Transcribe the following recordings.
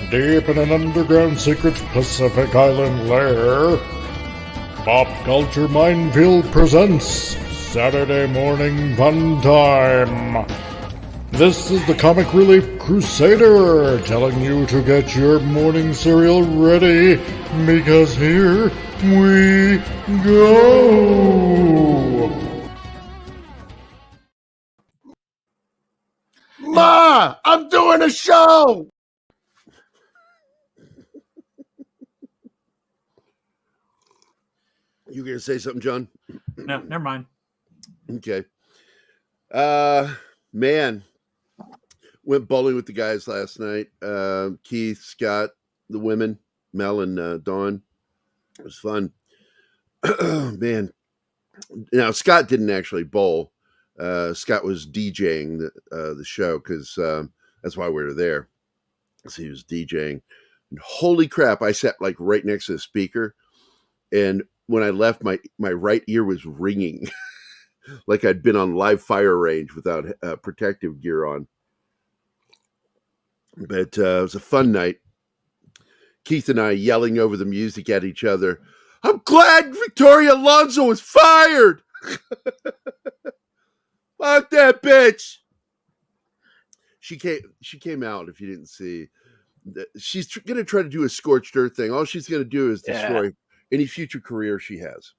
Deep in an underground secret Pacific Island lair, Pop Culture Minefield presents Saturday Morning Funtime. This is the Comic Relief Crusader telling you to get your morning cereal ready, because here we go. Ma, I'm doing a show. You gonna say something, John? No, never mind. Okay. Man, went bowling with the guys last night. Keith, Scott, the women, Mel and Dawn. It was fun. Man. Now Scott didn't actually bowl. Scott was DJing the show because that's why we were there. So he was DJing. And holy crap! I sat like right next to the speaker, and when I left, my right ear was ringing, like I'd been on live fire range without protective gear on. But it was a fun night. Keith and I yelling over the music at each other. I'm glad Victoria Alonso was fired. Fuck that bitch. She came out. If you didn't see, she's gonna try to do a scorched earth thing. All she's gonna do is destroy any future career she has.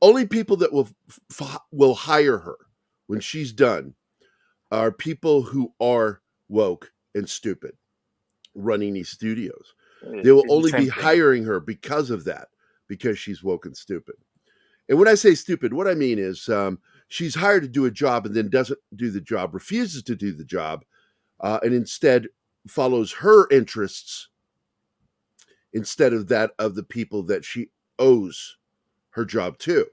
Only people that will hire her when she's done are people who are woke and stupid running these studios. They will only be hiring her because of that, because she's woke and stupid. And when I say stupid, what I mean is she's hired to do a job and then doesn't do the job, refuses to do the job, and instead follows her interests instead of that of the people that she owes her job to,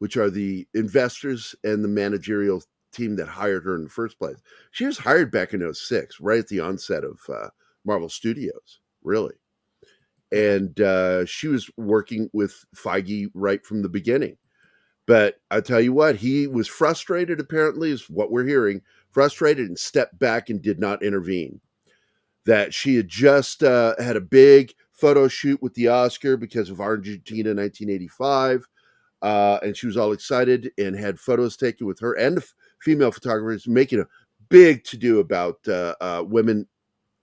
which are the investors and the managerial team that hired her in the first place. She was hired back in 2006, right at the onset of Marvel Studios, really. And she was working with Feige right from the beginning. But I tell you what, he was frustrated, apparently, is what we're hearing, frustrated and stepped back and did not intervene. That she had just had a big photo shoot with the Oscar because of Argentina 1985. And she was all excited and had photos taken with her and the female photographers, making a big to-do about women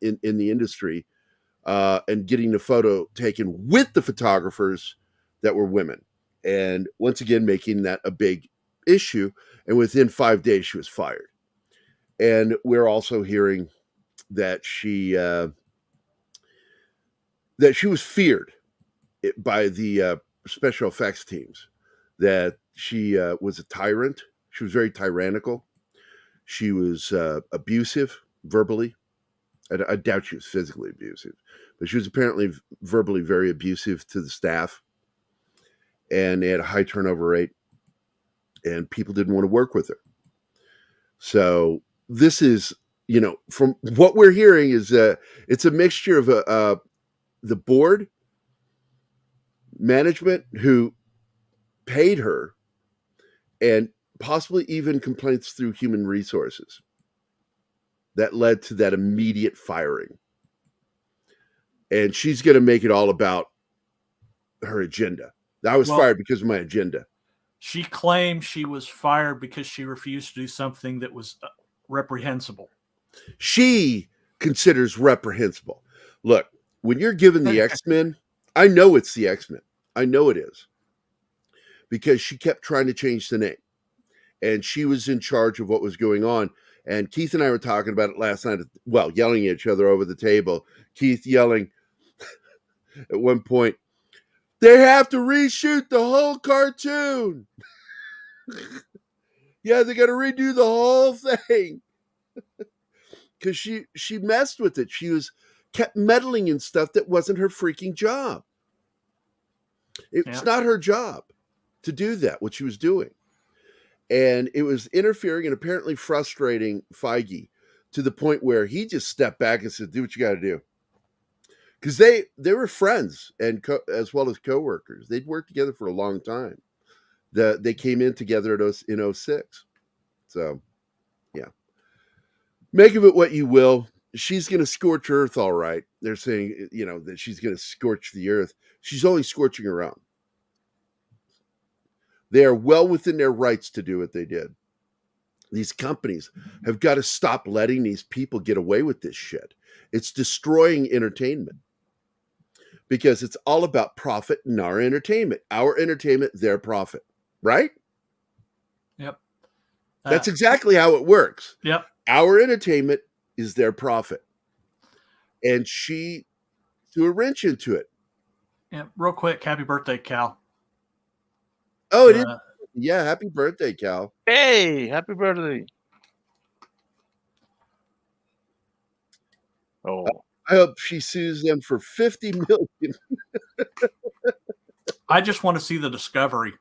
in the industry and getting the photo taken with the photographers that were women. And once again, making that a big issue. And within 5 days, she was fired. And we're also hearing that she was feared by the special effects teams, that she was a tyrant. She was very tyrannical. She was abusive verbally. I doubt she was physically abusive, but she was apparently verbally very abusive to the staff. And they had a high turnover rate, and people didn't want to work with her. So this is, from what we're hearing, is it's a mixture of the board management who paid her, and possibly even complaints through human resources that led to that immediate firing. And she's going to make it all about her agenda. I was fired because of my agenda. She claimed she was fired because she refused to do something that was reprehensible. She considers reprehensible. Look, when you're given the X-Men, I know it's the X-Men. I know it is. Because she kept trying to change the name. And she was in charge of what was going on. And Keith and I were talking about it last night, yelling at each other over the table. Keith yelling at one point, they have to reshoot the whole cartoon. Yeah, they got to redo the whole thing. Because she messed with it. She kept meddling in stuff that wasn't her freaking job. It's not her job to do that, what she was doing. And it was interfering and apparently frustrating Feige to the point where he just stepped back and said, do what you got to do. Because they were friends and as well as co-workers. They'd worked together for a long time. They came in together in 2006. So, yeah. Make of it what you will. she's going to scorch Earth, all right. They're saying, that she's going to scorch the Earth. She's only scorching around. They are well within their rights to do what they did. These companies have got to stop letting these people get away with this shit. It's destroying entertainment because it's all about profit and our entertainment. Our entertainment, their profit, right? Yep. That's exactly how it works. Yep. Our entertainment is their profit. And she threw a wrench into it. Yeah, real quick, happy birthday, Cal. Oh, it is. Yeah, happy birthday, Cal. Hey, happy birthday. Oh. I hope she sues them for $50 million. I just want to see the discovery.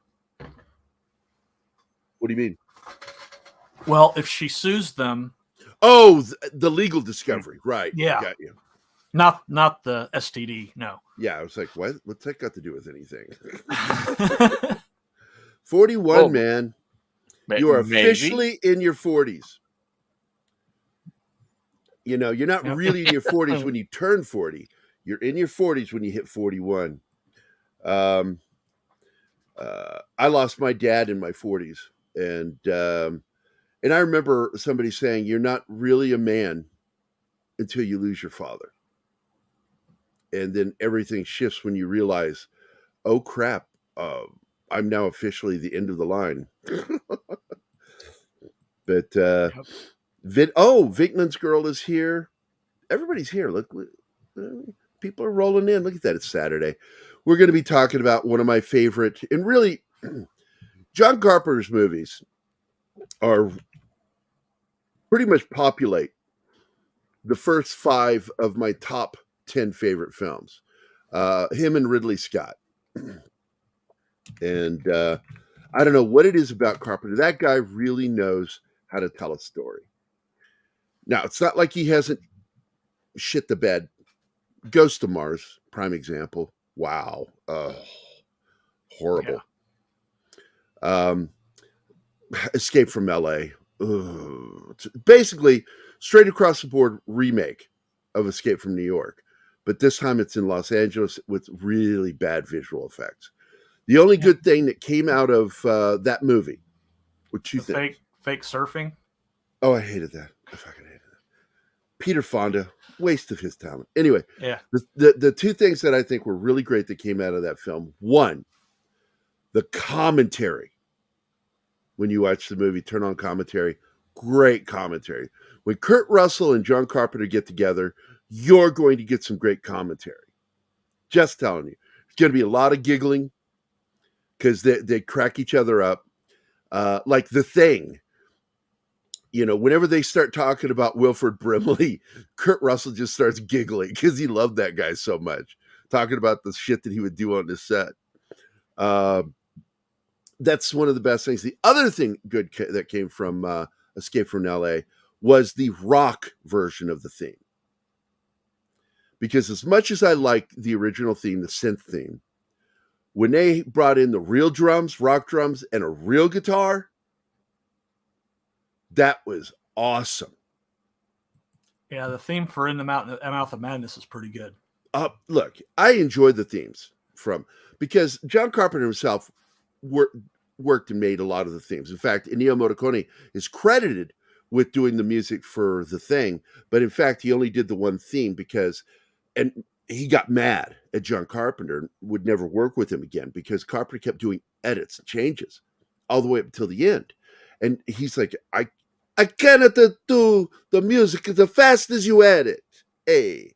What do you mean? Well, if she sues them. Oh, the legal discovery. Right. Yeah. Got you. Not the STD, no. Yeah, I was like, what? What's that got to do with anything? 41, man. You are officially in your 40s. You're not really in your 40s when you turn 40. You're in your 40s when you hit 41. I lost my dad in my 40s. And I remember somebody saying, you're not really a man until you lose your father. And then everything shifts when you realize, oh, crap, I'm now officially the end of the line. But Vinkman's girl is here. Everybody's here. Look, people are rolling in. Look at that. It's Saturday. We're going to be talking about one of my favorite, and really, John Carpenter's movies are pretty much populate the first 5 of my top 10 favorite films. Him and Ridley Scott. And I don't know what it is about Carpenter. That guy really knows how to tell a story. Now, it's not like he hasn't shit the bed. Ghost of Mars, prime example. Wow. Horrible. Yeah. Escape from LA. Basically, straight across the board remake of Escape from New York. But this time it's in Los Angeles with really bad visual effects. The only good thing that came out of that movie, what you think? Fake surfing? Oh, I hated that. I fucking hated that. Peter Fonda, waste of his talent. Anyway, yeah. The 2 things that I think were really great that came out of that film. One, the commentary. When you watch the movie, turn on commentary. Great commentary. When Kurt Russell and John Carpenter get together, you're going to get some great commentary. Just telling you. It's going to be a lot of giggling because they crack each other up. Like The Thing. Whenever they start talking about Wilford Brimley, Kurt Russell just starts giggling because he loved that guy so much. Talking about the shit that he would do on the set. That's one of the best things. The other thing good that came from Escape from LA was the rock version of the theme. Because as much as I like the original theme, the synth theme, when they brought in the real drums, rock drums, and a real guitar, that was awesome. Yeah, the theme for In the Mouth of Madness is pretty good. Look, I enjoy the themes because John Carpenter himself worked and made a lot of the themes. In fact, Ennio Morricone is credited with doing the music for The Thing, but in fact, he only did the one theme and he got mad at John Carpenter and would never work with him again because Carpenter kept doing edits and changes all the way up until the end. And he's like, I cannot do the music as fast as you edit. Hey.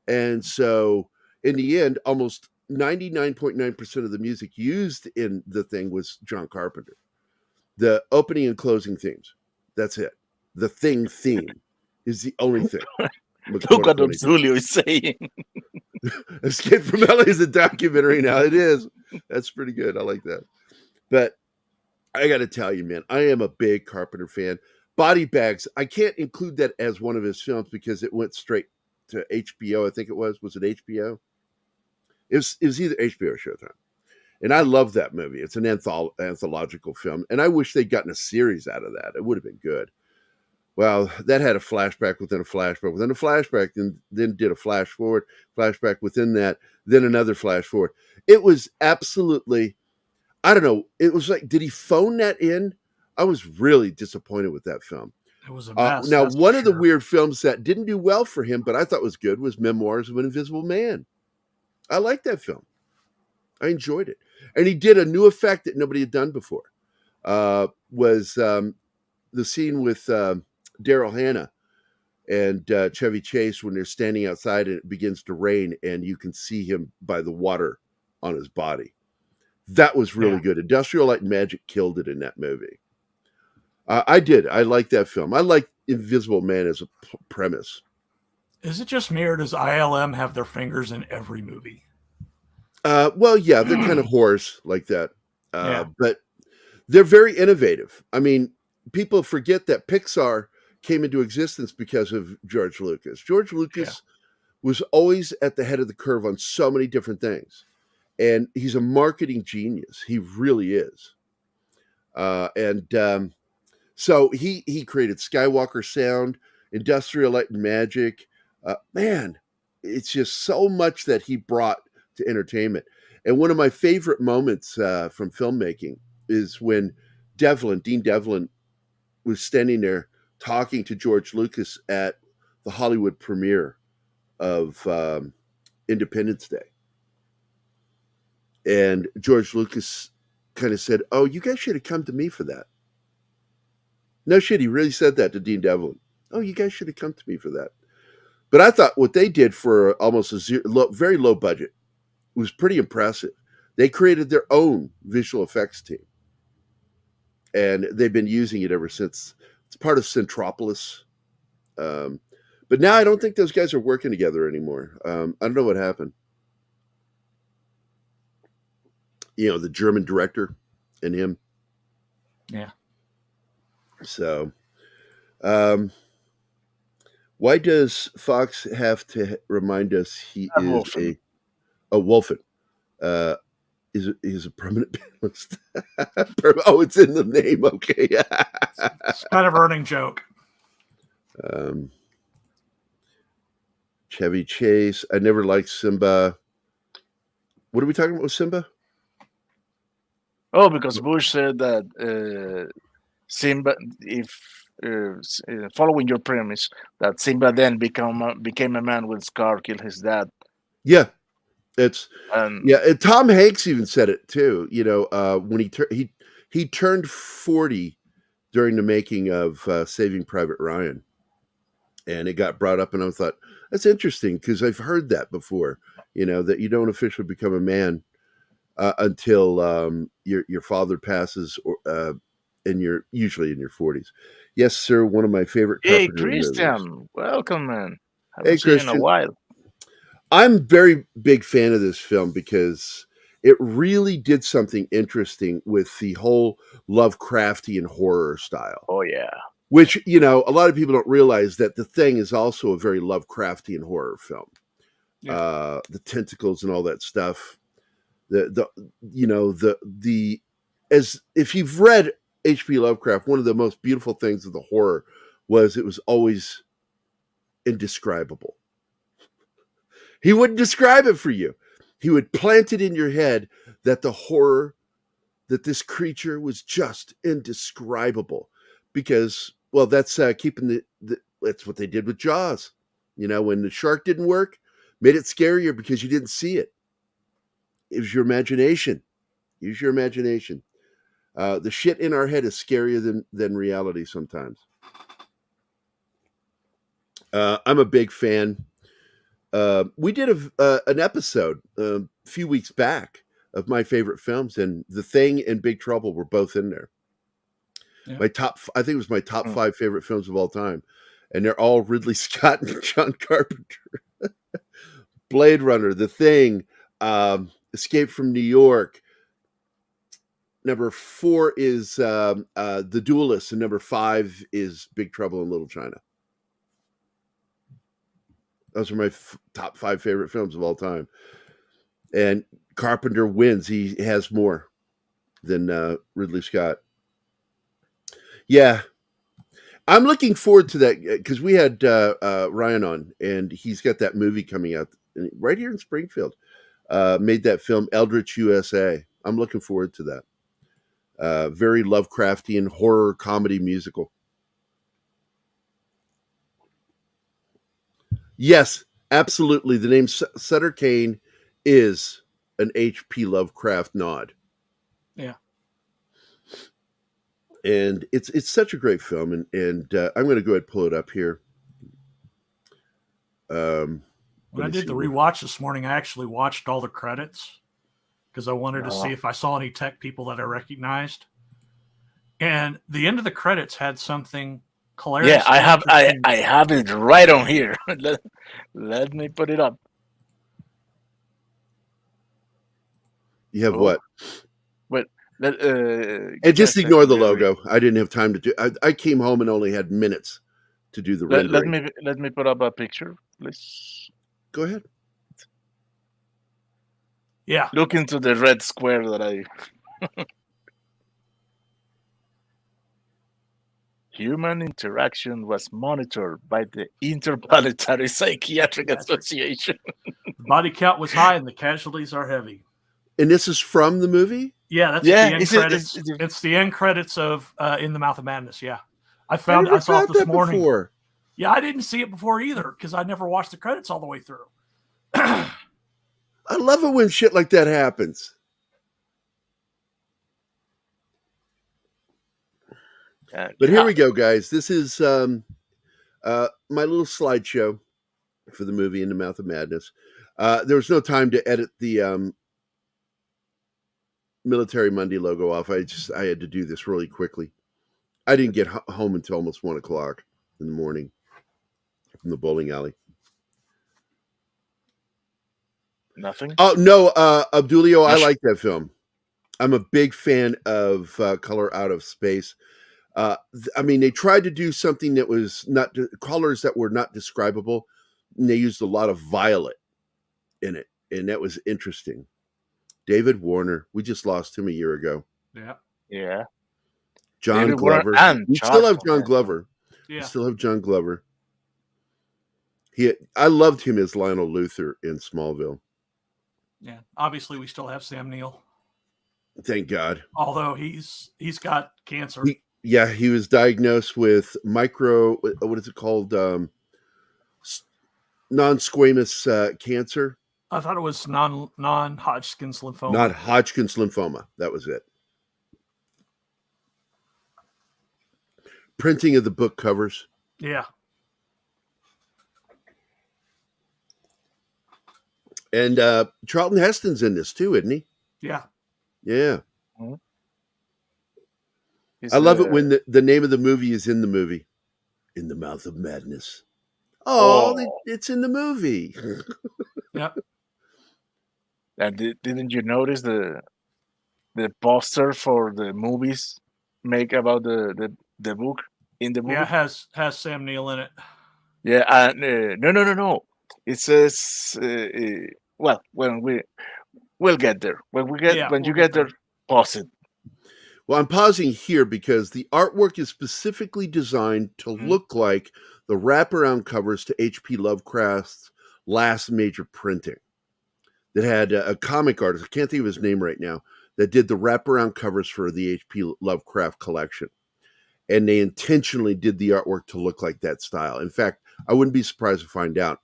And so in the end, almost 99.9% of the music used in The Thing was John Carpenter. The opening and closing themes. That's it. The Thing theme is the only thing. Look what Julio is saying. Escape from LA is a documentary now. It is. That's pretty good. I like that. But I got to tell you, man, I am a big Carpenter fan. Body Bags, I can't include that as one of his films because it went straight to HBO. I think it was. Was it HBO? It was either HBO or Showtime. And I love that movie. It's an anthological film. And I wish they'd gotten a series out of that. It would have been good. Well, that had a flashback within a flashback within a flashback, and then did a flash forward, flashback within that, then another flash forward. It was absolutely, I don't know. It was like, did he phone that in? I was really disappointed with that film. It was a mess. Now, that's one for of the sure. weird films that didn't do well for him, but I thought was good, was Memoirs of an Invisible Man. I liked that film. I enjoyed it. And he did a new effect that nobody had done before. Was the scene with Daryl Hannah and Chevy Chase when they're standing outside and it begins to rain and you can see him by the water on his body. That was really good. Industrial Light and Magic killed it in that movie. I did. I like that film. I like Invisible Man as a premise. Is it just me or does ILM have their fingers in every movie? Well, yeah, they're kind of whores like that. Yeah. But they're very innovative. I mean, people forget that Pixar came into existence because of George Lucas. George Lucas was always at the head of the curve on so many different things. And he's a marketing genius. He really is. So he created Skywalker Sound, Industrial Light and Magic. Man, it's just so much that he brought to entertainment. And one of my favorite moments from filmmaking is when Dean Devlin, was standing there talking to George Lucas at the Hollywood premiere of Independence Day. And George Lucas kind of said, "Oh, you guys should have come to me for that." No shit, he really said that to Dean Devlin. "Oh, you guys should have come to me for that." But I thought what they did for almost very low budget was pretty impressive. They created their own visual effects team. And they've been using it ever since. It's part of Centropolis. But now I don't think those guys are working together anymore. I don't know what happened. You know, the German director and him. Yeah. So, why does Fox have to remind us he is Wolfen. a Wolfen? Is a permanent panelist. Oh, it's in the name. Okay. It's kind of a running joke. Chevy Chase. I never liked Simba. What are we talking about with Simba? Oh, because Bush said that Simba, if following your premise, that Simba then became a man with scar, killed his dad. Yeah, it's And and Tom Hanks even said it too. You know, when he turned 40 during the making of Saving Private Ryan, and it got brought up, and I thought that's interesting because I've heard that before. You know, that you don't officially become a man until your father passes, and you're usually in your 40s. Yes, sir. One of my favorite. hey, Carpenter movies. Christian, welcome, man. Hey, Haven't seen you in Christian. a while. I'm a very big fan of this film because it really did something interesting with the whole Lovecraftian horror style. Oh yeah. Which, you know, a lot of people don't realize that The Thing is also a very Lovecraftian horror film. Yeah. The tentacles and all that stuff. As if you've read H.P. Lovecraft, one of the most beautiful things of the horror was it was always indescribable. He wouldn't describe it for you. He would plant it in your head that the horror, that this creature was just indescribable. Because, well, that's keeping that's what they did with Jaws. You know, when the shark didn't work, made it scarier because you didn't see it. It was your imagination. Use your imagination. The shit in our head is scarier than reality sometimes. I'm a big fan. We did an episode a few weeks back of my favorite films, and The Thing and Big Trouble were both in there. Yeah. I think it was my top 5 favorite films of all time, and they're all Ridley Scott and John Carpenter. Blade Runner, The Thing, Escape from New York. Number 4 is The Duelist, and number 5 is Big Trouble in Little China. Those are my top 5 favorite films of all time. And Carpenter wins. He has more than Ridley Scott. Yeah. I'm looking forward to that because we had Ryan on, and he's got that movie coming out right here in Springfield. Made that film Eldritch USA. I'm looking forward to that. Very Lovecraftian horror comedy musical. Yes, absolutely. The name Sutter Kane is an H.P. Lovecraft nod. Yeah. And it's such a great film, and I'm going to go ahead and pull it up here. When I did the rewatch this morning, I actually watched all the credits because I wanted to see if I saw any tech people that I recognized. And the end of the credits had something hilarious. Yeah, I have it right on here. Let me put it up. You have what? But and just ignore the logo. I didn't have time to do. I came home and only had minutes to do the rendering. Let me put up a picture, please. Go ahead. Yeah. Look into the red square that I. Human interaction was monitored by the Interplanetary Psychiatric Association. The body count was high and the casualties are heavy. And this is from the movie? Yeah, that's the end credits. It's the end credits of In the Mouth of Madness. Yeah, I saw it this morning. Before. Yeah, I didn't see it before either because I never watched the credits all the way through. I love it when shit like that happens. But here we go, guys. This is my little slideshow for the movie In the Mouth of Madness. There was no time to edit the Military Monday logo off. I had to do this really quickly. I didn't get home until almost 1:00 in the morning from the bowling alley. Nothing? Oh, no, Abdulio, I like that film. I'm a big fan of Color Out of Space. I mean, they tried to do something that was not colors that were not describable, and they used a lot of violet in it, and that was interesting. David Warner, we just lost him a year ago. Yeah. John David Glover. We still have John Glover. Yeah. We still have John Glover. I loved him as Lionel Luthor in Smallville. Yeah, obviously we still have Sam Neill. Thank God. Although he's got cancer. He was diagnosed with what is it called? Non-squamous cancer. I thought it was non-Hodgkin's lymphoma. Not Hodgkin's lymphoma. That was it. Printing of the book covers. Yeah. And Charlton Heston's in this too, isn't he? Yeah. Yeah. Mm-hmm. I love it when the name of the movie is in the movie. In the Mouth of Madness. Oh. It's in the movie. Yep. And didn't you notice the poster for the movies make about the book in the movie? Yeah, it has Sam Neill in it. Yeah, no. It says well, when we'll get there. When you get there, pause it. Well, I'm pausing here because the artwork is specifically designed to look like the wraparound covers to H.P. Lovecraft's last major printing. That had a comic artist, I can't think of his name right now, that did the wraparound covers for the H.P. Lovecraft collection. And they intentionally did the artwork to look like that style. In fact, I wouldn't be surprised to find out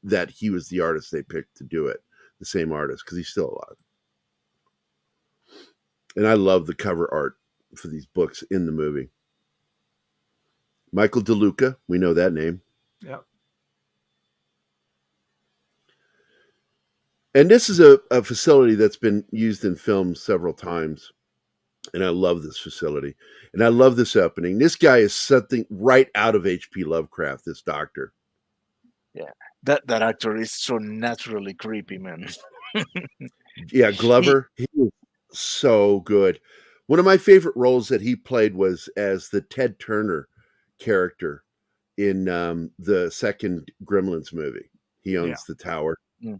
that he was the artist they picked to do it, the same artist, because he's still alive. And I love the cover art for these books in the movie. Michael DeLuca, we know that name. Yep. And this is a facility that's been used in films several times. And I love this facility. And I love this opening. This guy is something right out of H.P. Lovecraft, this doctor. Yeah. That actor is so naturally creepy, man. Yeah, Glover. He was so good. One of my favorite roles that he played was as the Ted Turner character in the second Gremlins movie. He owns the tower. Mm.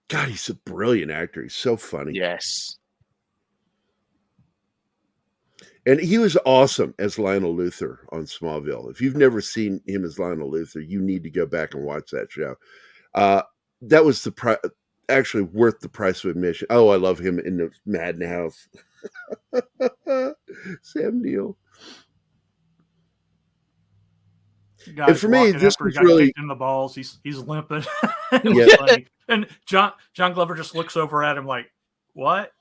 God, he's a brilliant actor. He's so funny. Yes. And he was awesome as Lionel Luthor on Smallville. If you've never seen him as Lionel Luthor, you need to go back and watch that show. That was actually worth the price of admission. Oh, I love him in the Madden House. Sam Neill. And for me, this was really kicked in the balls. He's limping. Yeah. Funny. And John Glover just looks over at him like, "What?"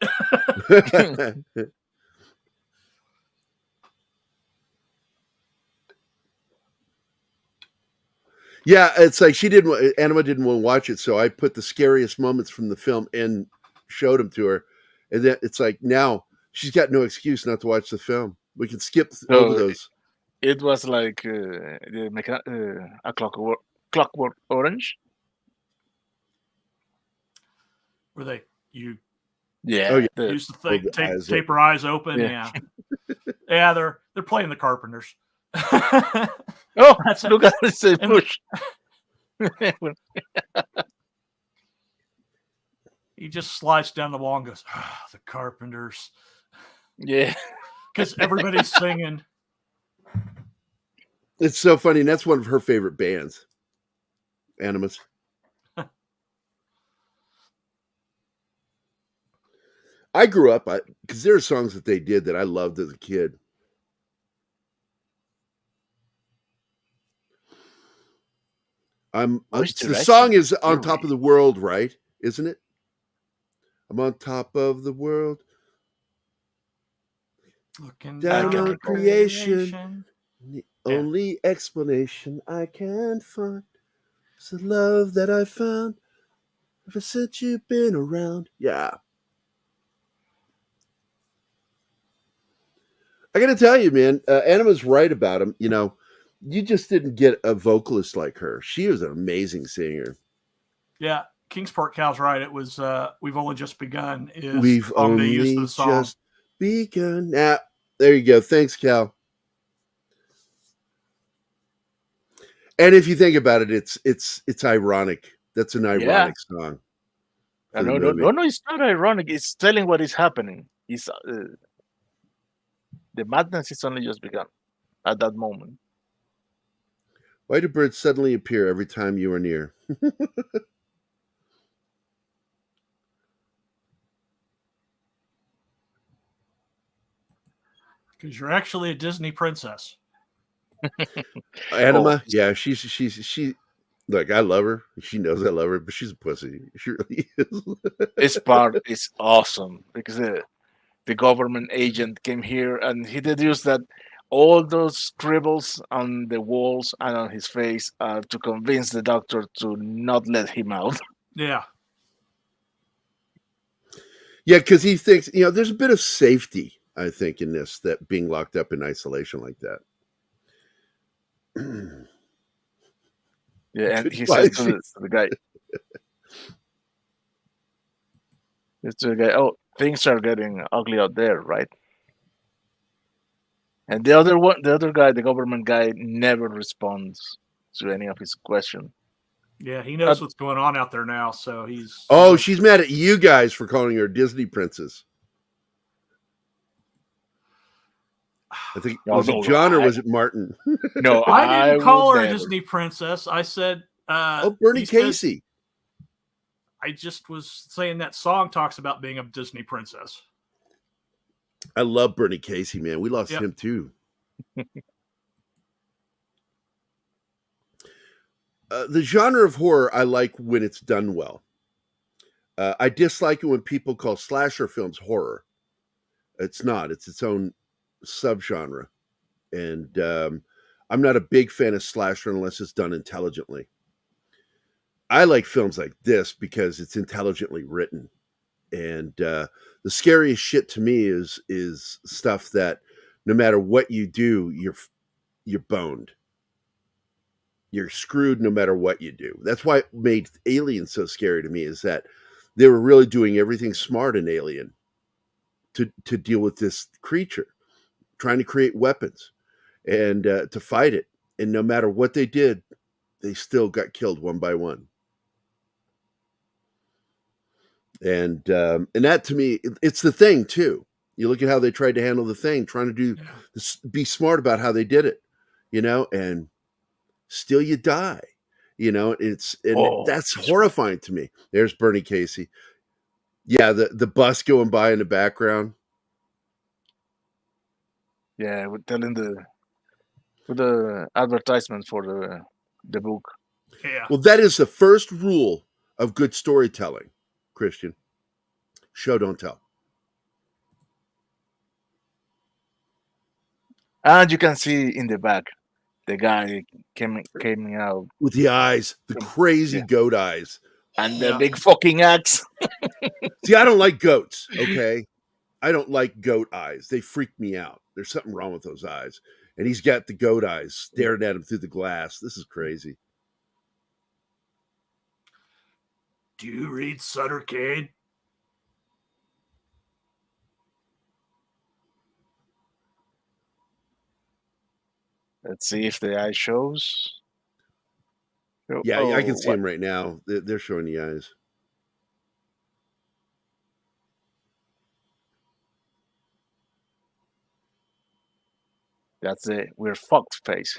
Yeah, it's like Anima didn't want to watch it, so I put the scariest moments from the film and showed them to her. And then it's like now she's got no excuse not to watch the film. We can skip over those. It was like a Clockwork Orange. Were they you? Yeah. Oh, yeah. Used to think tape her eyes open. Yeah. Yeah, they're playing the Carpenters. Oh, look at this push. He just slides down the wall and goes, the Carpenters. Yeah. Because everybody's singing. It's so funny. And that's one of her favorite bands, Animus. I grew up, because there are songs that they did that I loved as a kid. The song is On Top of the World, right? Isn't it? I'm on top of the world. Looking down on creation. The only explanation I can find is the love that I found ever since you've been around. Yeah. I got to tell you, man, Anima's right about him. You know, you just didn't get a vocalist like her. She was an amazing singer. Yeah, Kingsport Cal's right. It was We've Only Just Begun. We've only just begun. Now, there you go. Thanks, Cal. And if you think about it, it's ironic. That's an ironic song. No, it's not ironic. It's telling what is happening. It's the madness is only just begun at that moment. Why do birds suddenly appear every time you are near? Because you're actually a Disney princess. Anima, yeah, she. Look, I love her. She knows I love her, but she's a pussy. She really is. This part is awesome because the government agent came here and he deduced that all those scribbles on the walls and on his face are to convince the doctor to not let him out. Yeah. Yeah, because he thinks, there's a bit of safety, I think, in this, that being locked up in isolation like that. Yeah, and he says to the guy, "Oh, things are getting ugly out there, right?" And the other guy, the government guy, never responds to any of his questions. Yeah, he knows what's going on out there now, so he's... Oh, she's mad at you guys for calling her Disney princess. I think was it John or was it Martin? No, I didn't call her a Disney princess. I said, Bernie Casey. I just was saying that song talks about being a Disney princess. I love Bernie Casey, man. We lost him too. The genre of horror I like when it's done well. I dislike it when people call slasher films horror. It's not. It's its own subgenre. And I'm not a big fan of slasher unless it's done intelligently. I like films like this because it's intelligently written. And the scariest shit to me is stuff that no matter what you do, you're boned. You're screwed no matter what you do. That's why it made Alien so scary to me, is that they were really doing everything smart in Alien to deal with this creature, trying to create weapons and to fight it. And no matter what they did, they still got killed one by one. And that to me, it's the thing too. You look at how they tried to handle the thing, trying to do this, be smart about how they did it, and still you die. That's horrifying to me. There's Bernie Casey. Yeah, the bus going by in the background. Yeah, we're telling the advertisement for the book. Yeah. Well, that is the first rule of good storytelling, Christian. Show, don't tell. And you can see in the back the guy came out with the eyes, the crazy goat eyes, and the big fucking axe. See, I don't like goats. Okay, I don't like goat eyes. They freak me out. There's something wrong with those eyes. And he's got the goat eyes staring at him through the glass. This is crazy. Do you read Sutter Kane? Let's see if the eye shows. Yeah, I can see him right now. They're showing the eyes. That's it. We're fucked face.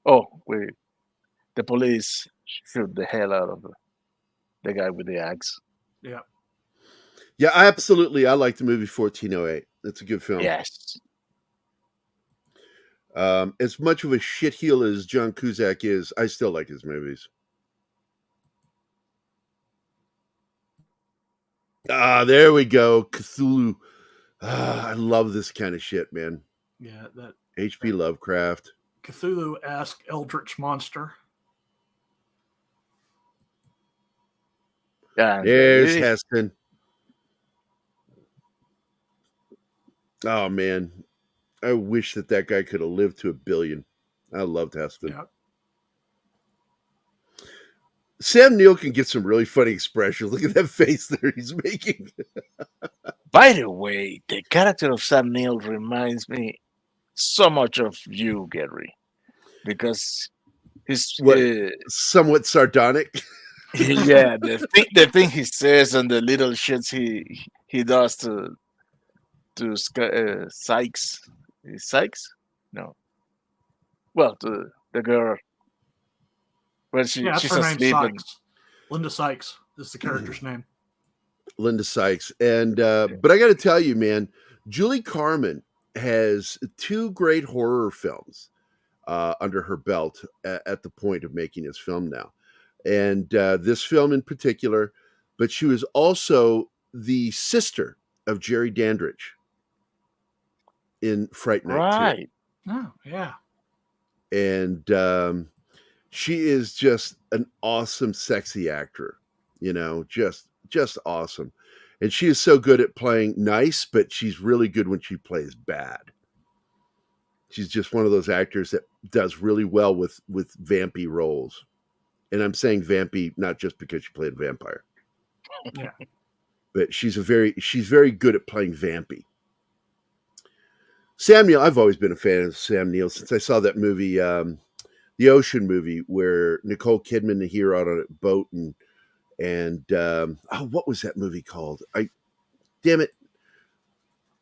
The police shoot the hell out of the guy with the axe. Yeah. Yeah, absolutely. I like the movie 1408. It's a good film. Yes. As much of a shitheel as John Cusack is, I still like his movies. There we go. Cthulhu. I love this kind of shit, man. Yeah, that H.P. Lovecraft. Cthulhu-esque eldritch monster. Yeah. There's Heston. Oh, man. I wish that guy could have lived to 1 billion. I loved Heston. Yep. Sam Neill can get some really funny expressions. Look at that face there he's making. By the way, the character of Sam Neill reminds me so much of you, Gary, because he's somewhat sardonic. Yeah, the thing he says and the little shits he does to Sykes. Sykes? No. Well, to the girl. When she's asleep. Sykes. Linda Sykes is the character's name. Linda Sykes. And but I got to tell you, man, Julie Carmen has 2 great horror films under her belt at the point of making this film now. And this film in particular, but she was also the sister of Jerry Dandridge in Fright Night 2. Right. Oh, yeah. And she is just an awesome, sexy actor, just awesome. And she is so good at playing nice, but she's really good when she plays bad. She's just one of those actors that does really well with vampy roles. And I'm saying vampy not just because she played a vampire. Yeah. But she's very good at playing vampy. Sam Neill, I've always been a fan of Sam Neill since I saw that movie, the Ocean movie, where Nicole Kidman and here out on a boat and what was that movie called? Damn it!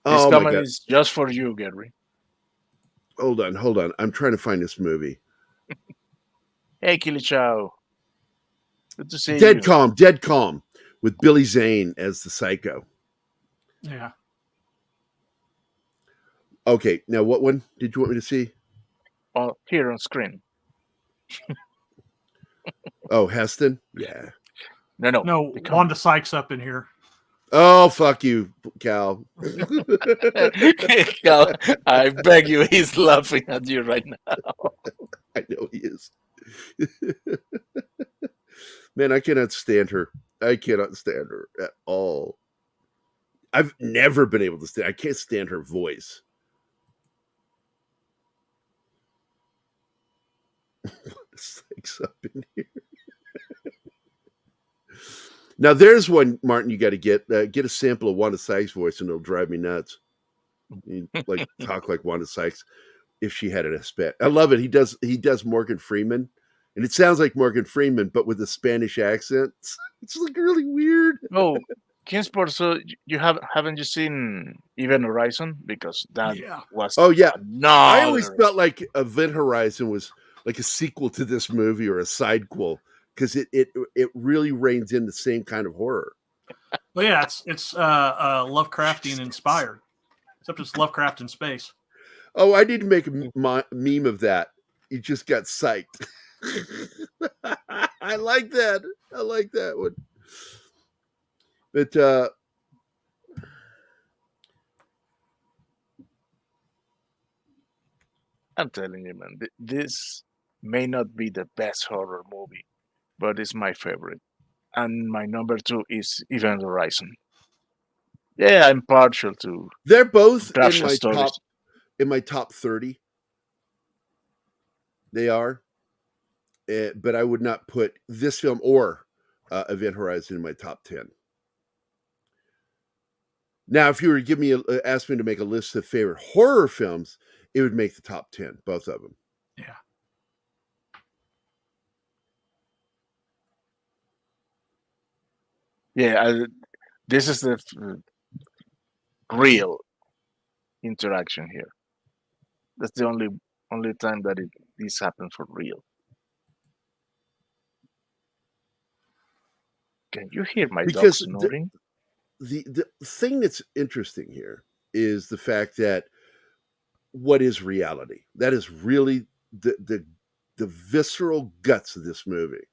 This comment is just for you, Gary. Hold on. I'm trying to find this movie. Hey, Kilichao. Good to see you. Dead Calm, with Billy Zane as the psycho. Yeah. Okay, now what one did you want me to see? Here on screen. Oh, Heston? Yeah. No, Wanda Sykes up in here. Oh, fuck you, Cal. Cal, I beg you, he's laughing at you right now. I know he is. Man, I cannot stand her. I cannot stand her at all. I've never been able to stand. I can't stand her voice. Sykes up in here. Now there's one, Martin, you got to get a sample of Wanda Sykes' voice and it'll drive me nuts. You, talk like Wanda Sykes if she had an spit. I love it. He does Morgan Freeman, and it sounds like Morgan Freeman but with a Spanish accent. It's like really weird. Oh, Kingsport. So you haven't you seen Event Horizon? Because that was Oh yeah, I always another. felt like Event Horizon was like a sequel to this movie or a sidequel because it really reins in the same kind of horror. Well, yeah, it's Lovecraftian inspired, except it's Lovecraft in space. Oh, I need to make a meme of that. You just got psyched. I like that. I like that one. But I'm telling you, man, this may not be the best horror movie, but it's my favorite. And my number two is Event Horizon. Yeah, I'm partial to they're both in craftsman my stories. top 30. They are. But I would not put this film or Event Horizon in my top 10. Now, if you were to give me ask me to make a list of favorite horror films, it would make the top 10, both of them. Yeah. Yeah, this is the real interaction here. That's the only time that this happens for real. Can you hear my dog Because snoring? the thing that's interesting here is the fact that what is reality? That is really the visceral guts of this movie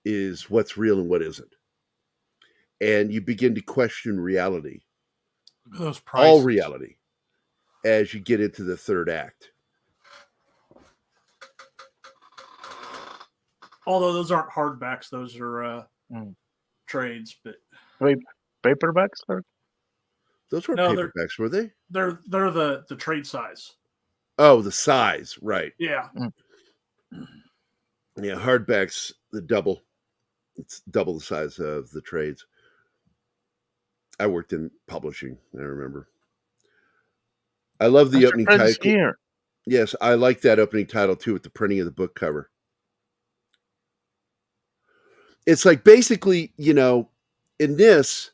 is what's real and what isn't. And you begin to question reality, Those prices. all reality, as you get into the third act. Although those aren't hardbacks, those are trades. But Paperbacks? Or? Those weren't No, paperbacks, were they? they're the trade size. Oh, the size, right? Yeah. Yeah, hardbacks the double. It's double the size of the trades. I worked in publishing. I remember. I love the opening title. Here. Yes, I like that opening title too, with the printing of the book cover. It's like basically, you know, in this,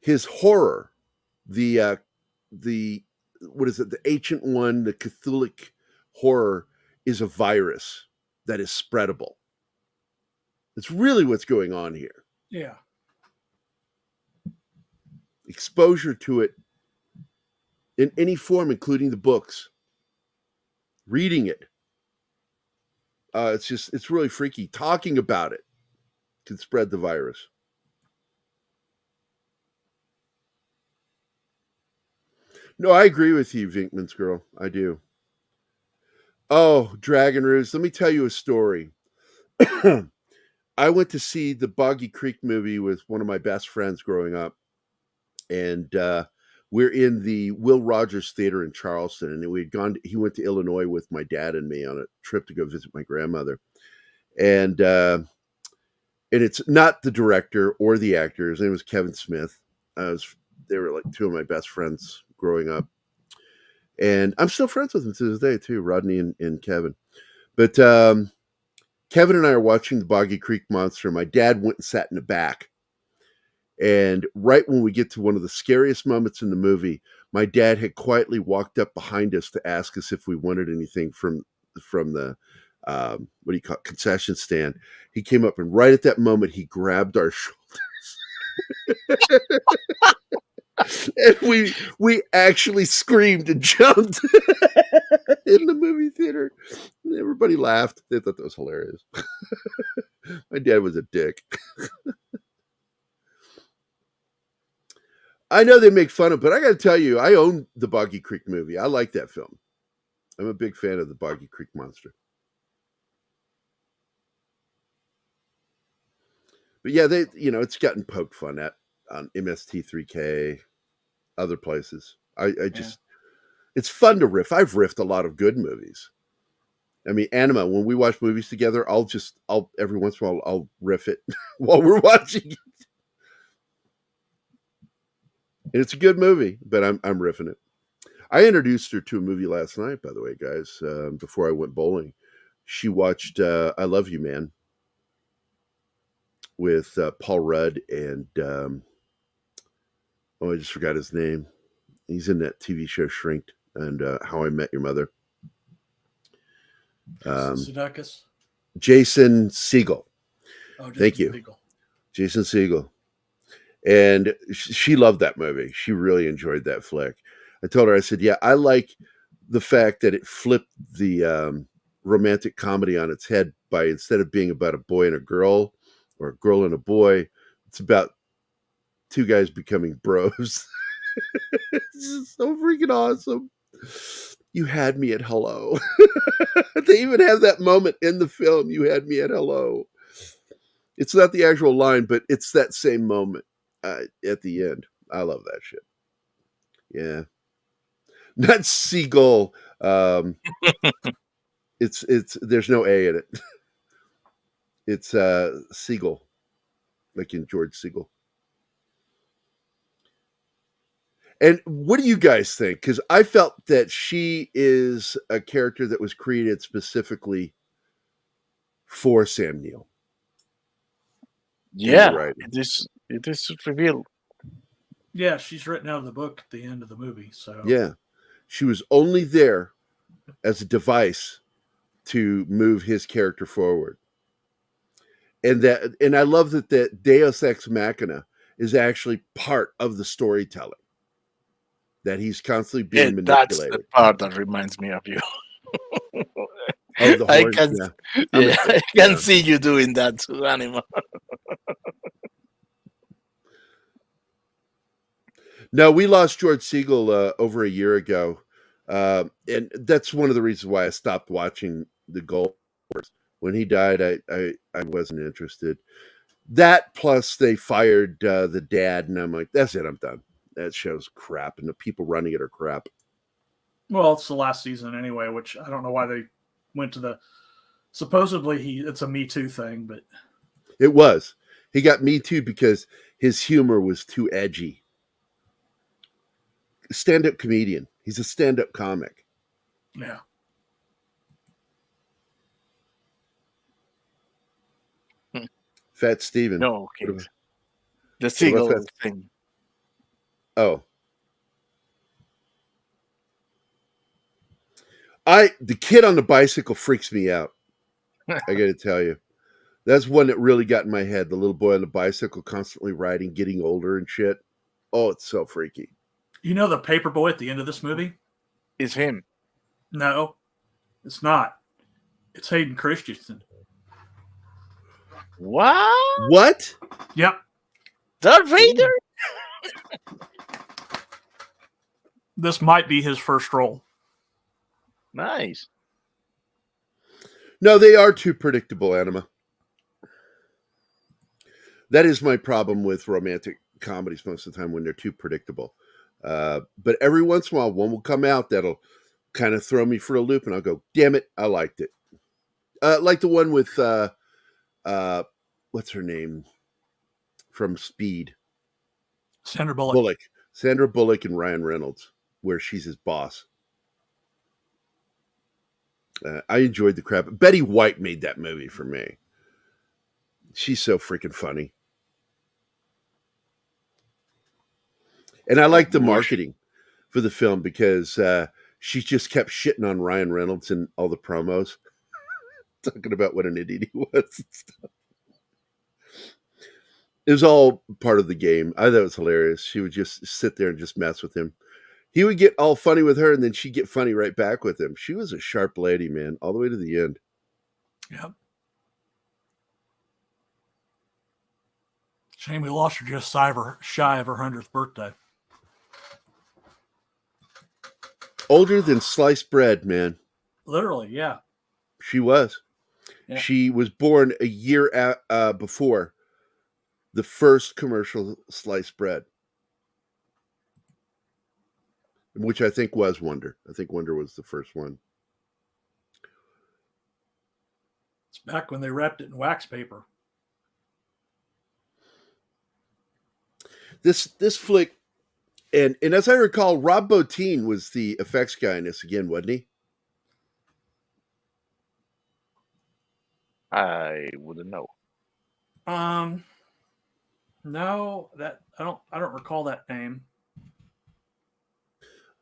his horror, the what is it? The ancient one, the Catholic horror is a virus that is spreadable. It's really what's going on here. Yeah. Exposure to it in any form, including the books, reading it. It's really freaky. Talking about it can spread the virus. No, I agree with you, Vinkman's girl. I do. Oh, Dragon Ruse, let me tell you a story. I went to see the Boggy Creek movie with one of my best friends growing up. And we're in the Will Rogers Theater in Charleston. And he went to Illinois with my dad and me on a trip to go visit my grandmother. And it's not the director or the actor. His name was Kevin Smith. They were like two of my best friends growing up. And I'm still friends with them to this day, too, Rodney and Kevin. But Kevin and I are watching the Boggy Creek Monster. My dad went and sat in the back. And right when we get to one of the scariest moments in the movie, my dad had quietly walked up behind us to ask us if we wanted anything from the what do you call it, concession stand. He came up, and right at that moment, he grabbed our shoulders. And we actually screamed and jumped in the movie theater. And everybody laughed. They thought that was hilarious. My dad was a dick. I know they make fun of, but I got to tell you, I own the Boggy Creek movie. I like that film. I'm a big fan of the Boggy Creek Monster. But yeah, it's gotten poked fun at on MST3K, other places. It's fun to riff. I've riffed a lot of good movies. I mean, Anima, when we watch movies together, I'll every once in a while, I'll riff it while we're watching it. And it's a good movie, but I'm riffing it. I introduced her to a movie last night, by the way, guys, before I went bowling. She watched I Love You, Man with Paul Rudd and I just forgot his name. He's in that TV show Shrinked and How I Met Your Mother. Sudeikis? Jason Segel. Oh, Jason Thank you. Segel. Jason Segel. And she loved that movie. She really enjoyed that flick. I told her, I said, yeah, I like the fact that it flipped the romantic comedy on its head by, instead of being about a boy and a girl or a girl and a boy, it's about two guys becoming bros. It's just so freaking awesome. You had me at hello. They even have that moment in the film. You had me at hello. It's not the actual line, but it's that same moment at the end. I love that shit. Yeah, not seagull. It's there's no A in it. It's Seagull, like in George Seagull. And what do you guys think? Because I felt that she is a character that was created specifically for Sam Neill. Yeah, it is revealed. Yeah, she's written out of the book at the end of the movie. So Yeah, she was only there as a device to move his character forward. And I love that Deus Ex Machina is actually part of the storytelling. That he's constantly being manipulated. That's the part that reminds me of you. Oh, the horns. I can see you doing that to Anima. No, we lost George Segal over a year ago. And that's one of the reasons why I stopped watching the Gold Wars. When he died, I wasn't interested. That plus they fired the dad, and I'm like, that's it, I'm done. That show's crap, and the people running it are crap. Well, it's the last season anyway, which I don't know why they went to the. Supposedly, it's a Me Too thing, but it was. He got Me Too because his humor was too edgy. Stand-up comedian. He's a stand-up comic. Yeah. Fat Steven. No, okay. The Seagull thing. Oh. The kid on the bicycle freaks me out. I gotta tell you. That's one that really got in my head. The little boy on the bicycle constantly riding, getting older and shit. Oh, it's so freaky. You know the paper boy at the end of this movie? Is him. No, it's not. It's Hayden Christensen. What? Yep. Darth Vader? This might be his first role. Nice. No, they are too predictable, Anima. That is my problem with romantic comedies most of the time, when they're too predictable. But every once in a while, one will come out that'll kind of throw me for a loop, and I'll go, damn it, I liked it. Like the one with, what's her name from Speed? Sandra Bullock. Sandra Bullock and Ryan Reynolds, where she's his boss. I enjoyed the crap. Betty White made that movie for me. She's so freaking funny. And I like the marketing for the film because she just kept shitting on Ryan Reynolds in all the promos, talking about what an idiot he was and stuff. It was all part of the game. I thought it was hilarious. She would just sit there and just mess with him. He would get all funny with her, and then she'd get funny right back with him. She was a sharp lady, man, all the way to the end. Yep. Shame we lost her just shy of her 100th birthday. Older than sliced bread, man. Literally, yeah. She was. Yeah. She was born a year before the first commercial sliced bread, which I think was Wonder. I think Wonder was the first one. It's back when they wrapped it in wax paper. This flick, and as I recall, Rob Bottin was the effects guy in this again, wasn't he? I wouldn't know. No, that I don't recall that name.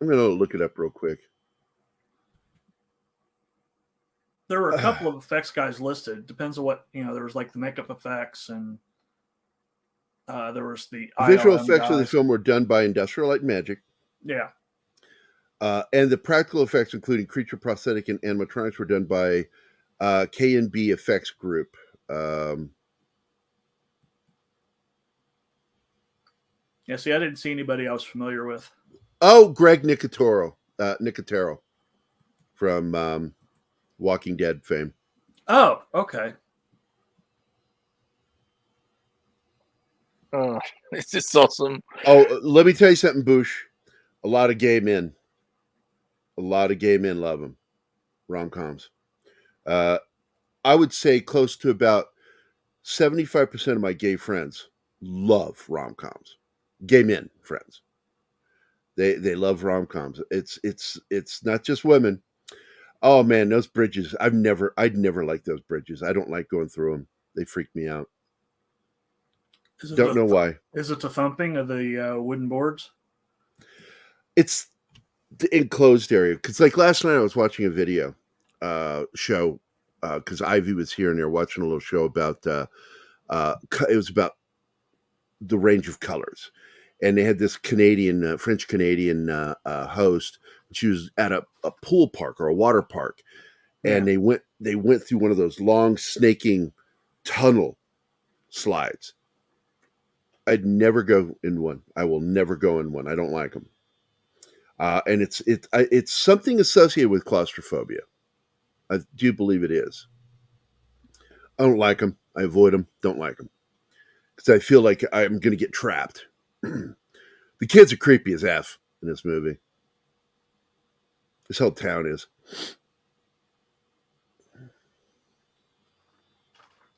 I'm going to look it up real quick. There were a couple of effects guys listed. Depends on what, there was like the makeup effects and there was the visual ILM effects guys. of the film were done by Industrial Light and Magic. Yeah. And the practical effects, including creature prosthetic and animatronics, were done by K&B Effects Group. Yeah, see, I didn't see anybody I was familiar with. Oh, Greg Nicotero from Walking Dead fame. Oh, okay. Oh, this is awesome. Oh, let me tell you something, Bush. A lot of gay men love them. Rom-coms. I would say close to about 75% of my gay friends love rom-coms. Gay men friends. They love rom-coms. It's not just women. Oh man, those bridges. I'd never like those bridges. I don't like going through them. They freak me out. Don't know why. Is it the thumping of the wooden boards? It's the enclosed area. Because like last night I was watching a video show because Ivy was here and they were watching a little show about it was about the range of colors. And they had this French Canadian host. She was at a pool park or a water park, and they went through one of those long snaking tunnel slides. I'd never go in one. I will never go in one. I don't like them. And it's something associated with claustrophobia. I do believe it is. I don't like them. I avoid them. Don't like them because I feel like I'm going to get trapped. The kids are creepy as F in this movie. This whole town is.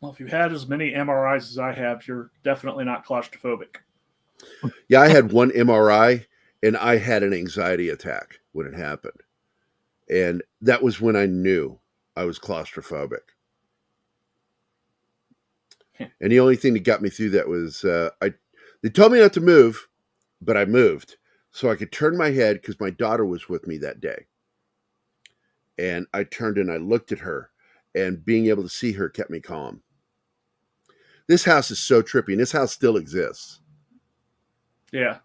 Well, if you had as many MRIs as I have, you're definitely not claustrophobic. Yeah, I had one MRI and I had an anxiety attack when it happened. And that was when I knew I was claustrophobic. And the only thing that got me through that was they told me not to move, but I moved so I could turn my head because my daughter was with me that day. And I turned and I looked at her, and being able to see her kept me calm. This house is so trippy, and this house still exists. Yeah.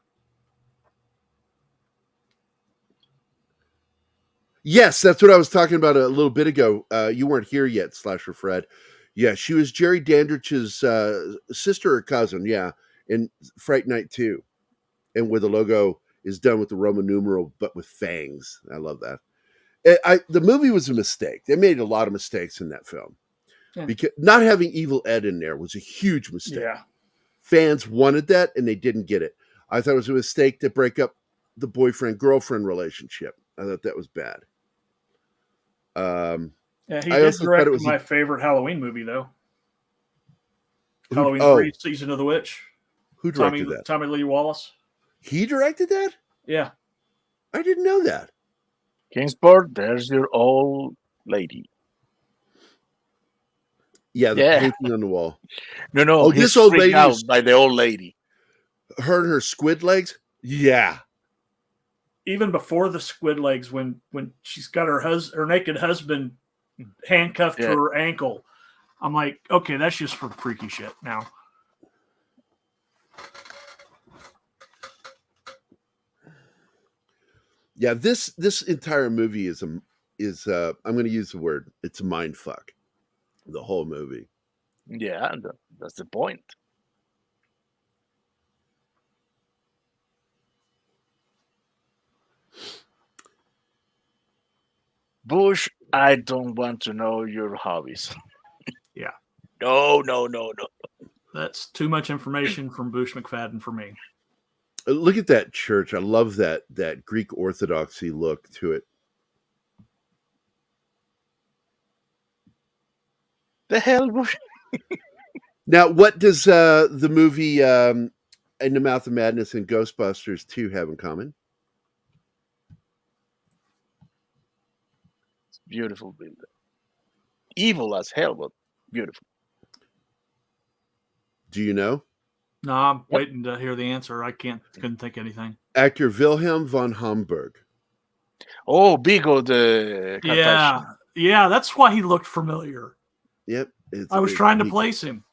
Yes, that's what I was talking about a little bit ago. You weren't here yet, Slasher Fred. Yeah, she was Jerry Dandrich's sister or cousin, yeah, in Fright Night 2. And where the logo is done with the Roman numeral, but with fangs. I love that. The movie was a mistake. They made a lot of mistakes in that film. Yeah. Because not having Evil Ed in there was a huge mistake. Yeah. Fans wanted that, and they didn't get it. I thought it was a mistake to break up the boyfriend-girlfriend relationship. I thought that was bad. Yeah, he did direct my favorite Halloween movie, though. Halloween 3, Season of the Witch. Who directed that? Tommy Lee Wallace. He directed that? Yeah. I didn't know that. Kingsport, there's your old lady. Yeah, the painting on the wall. No. Oh, this old lady out by the old lady. Her and her squid legs? Yeah. Even before the squid legs, when she's got her naked husband handcuffed to her ankle, I'm like, okay, that's just for freaky shit now. Yeah, this entire movie is I'm going to use the word. It's a mind fuck. The whole movie. Yeah, that's the point. Bush, I don't want to know your hobbies. Yeah. No. That's too much information from Bush McFadden for me. Look at that church. I love that Greek Orthodoxy look to it. The hell, Bush? Now, what does the movie In the Mouth of Madness and Ghostbusters 2 have in common? It's beautiful building. Evil as hell, but beautiful. Do you know? No, I'm waiting to hear the answer. I couldn't think of anything. Actor Wilhelm von Homburg Oh, Vigo the Carpathian. Yeah, that's why he looked familiar. Yep. I was trying to place him.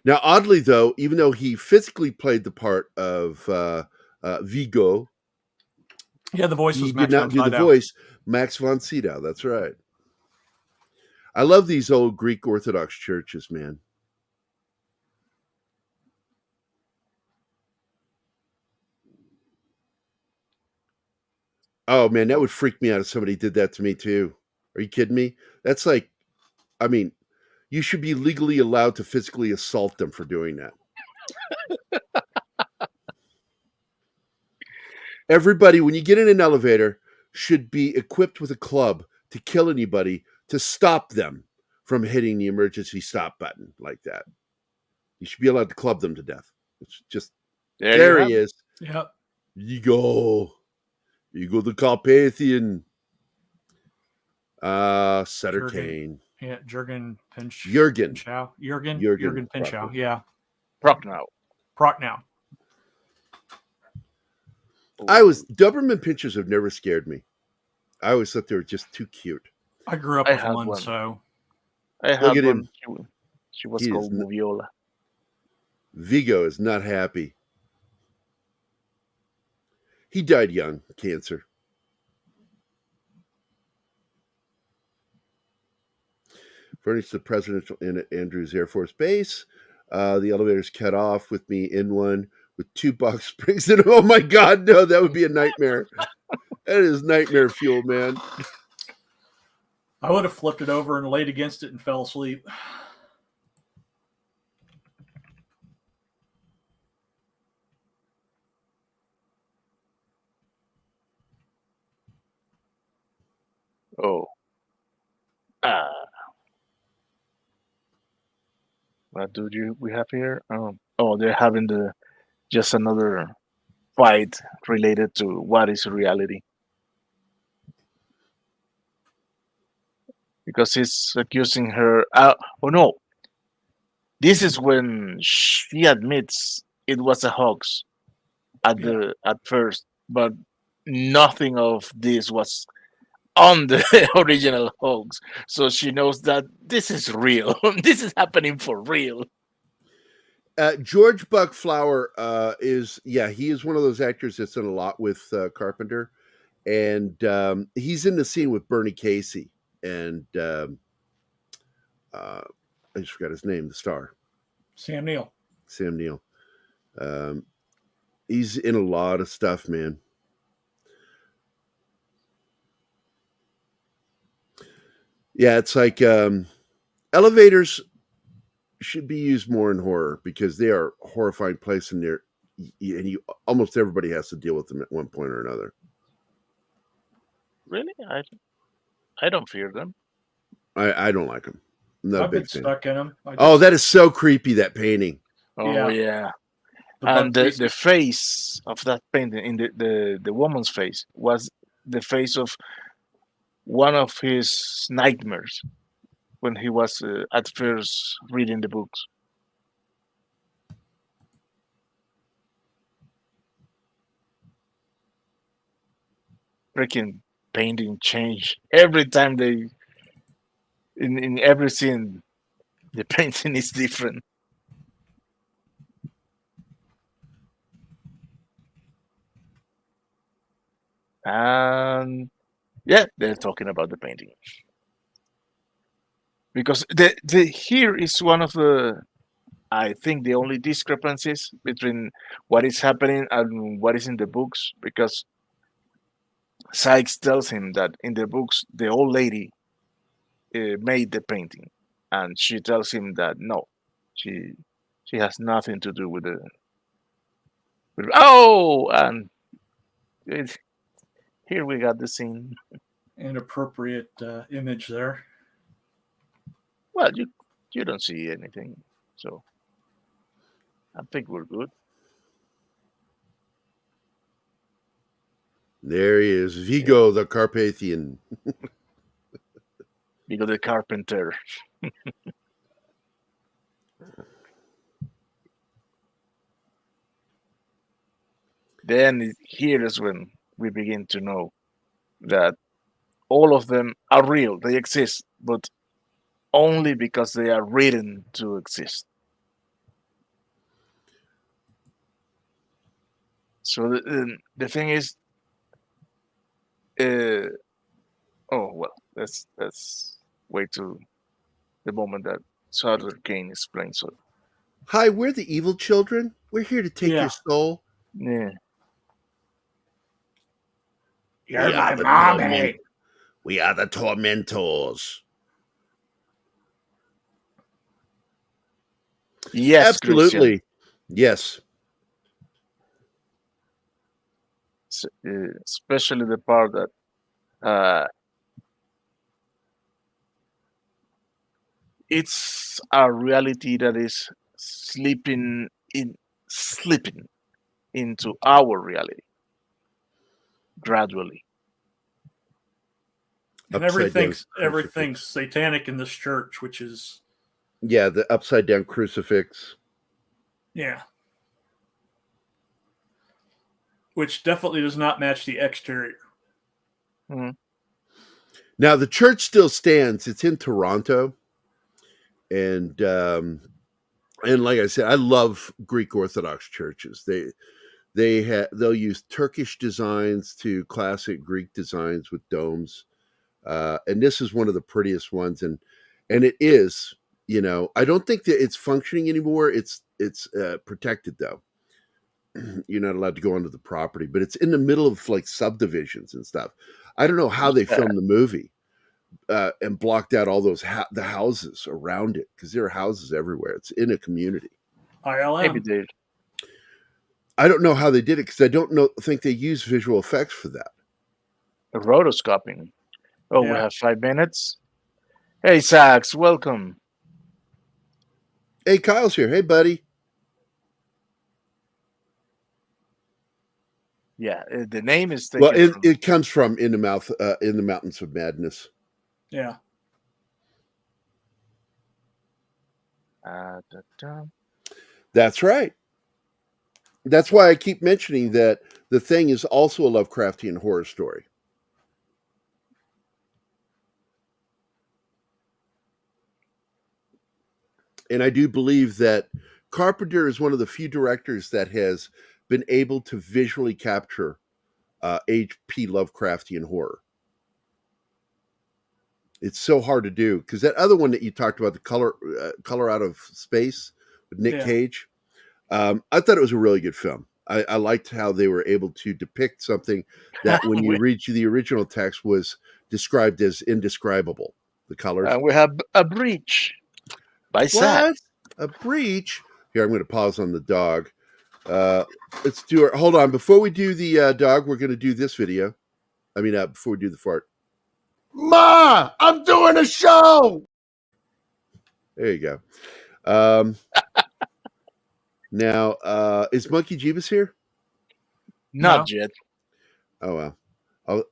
Now, oddly though, even though he physically played the part of Vigo, yeah, the voice he was did Max not von do the Sydow. voice. Max von Sydow. That's right. I love these old Greek Orthodox churches, man. Oh man, that would freak me out if somebody did that to me too. Are you kidding me? That's like, I mean, you should be legally allowed to physically assault them for doing that. Everybody, when you get in an elevator, should be equipped with a club to kill anybody to stop them from hitting the emergency stop button like that. You should be allowed to club them to death. It's just there he is. Yep. You go the Carpathian. Sutter Kane. Yeah, Jurgen Pinch. Jurgen. Pinchau. Jurgen Pinchau. Yeah. Prochnow. Doberman Pinschers have never scared me. I always thought they were just too cute. I grew up with one, so I had Look at one. him. She was called Moviola. Vigo is not happy. He died young, cancer. Furnished the presidential inn at Andrews Air Force Base. The elevator's cut off with me in one with 2 box springs in them. Oh my God, no, that would be a nightmare. That is nightmare fuel, man. I would have flipped it over and laid against it and fell asleep. Oh. What do we have here? Oh, they're having just another fight related to what is reality. Because he's accusing her. Oh no! This is when she admits it was a hoax at first, but nothing of this was on the original hoax. So she knows that this is real. This is happening for real. George Buck Flower he is one of those actors that's done a lot with Carpenter, and he's in the scene with Bernie Casey and I just forgot his name, the star. Sam Neill. He's in a lot of stuff, man. Yeah, it's like elevators should be used more in horror because they are a horrifying place, and almost everybody has to deal with them at one point or another. Really, I don't fear them. I don't like them. I've been stuck in them. That is so creepy, that painting. Oh yeah. And the face of that painting, in the woman's face, was the face of one of his nightmares when he was at first reading the books. Freaking painting change every time they in every scene. The painting is different. And yeah, they're talking about the painting because the here is one of the, I think, the only discrepancies between what is happening and what is in the books, because Sykes tells him that in the books the old lady made the painting, and she tells him that no, she has nothing to do with and here we got the scene. Inappropriate image there. Well, you don't see anything, so I think we're good. There he is, Vigo the Carpathian. Vigo the Carpenter. Then here is when we begin to know that all of them are real. They exist, but only because they are written to exist. So the thing is, oh well, let's wait to the moment that Sutter Kane explains. So Hi, we're the evil children. We're here to take your soul. yeah, You're my mommy. We are the tormentors. yes, Absolutely. Christian. Yes. Especially the part that it's a reality that is slipping into our reality gradually. And everything's satanic in this church, which is the upside down crucifix. Yeah. Which definitely does not match the exterior. Mm-hmm. Now the church still stands. It's in Toronto, and like I said, I love Greek Orthodox churches. They'll use Turkish designs to classic Greek designs with domes, and this is one of the prettiest ones. And it is, I don't think that it's functioning anymore. It's protected though. You're not allowed to go onto the property, but it's in the middle of like subdivisions and stuff. I don't know how they filmed the movie and blocked out all those the houses around it, because there are houses everywhere. It's in a community. ILM. Maybe they. I don't know how they did it, because I don't think they use visual effects for that. Rotoscoping. Oh, we have 5 minutes. Hey, Sax, welcome. Hey, Kyle's here. Hey, buddy. Yeah, the name is taken. Well, it comes from in the Mountains of Madness. Yeah. That's right. That's why I keep mentioning that The Thing is also a Lovecraftian horror story. And I do believe that Carpenter is one of the few directors that has been able to visually capture H.P. Lovecraftian horror. It's so hard to do, because that other one that you talked about, the Color Out of Space with Nick Cage, I thought it was a really good film. I liked how they were able to depict something that when you read the original text was described as indescribable. The colors. We have a breach by Sax. A breach? Here, I'm going to pause on the dog. Let's do it. Hold on. Before we do the dog, we're going to do this video. Before we do the fart. Ma, I'm doing a show. There you go. Now, is Monkey Jeebus here? Not yet. Oh, well.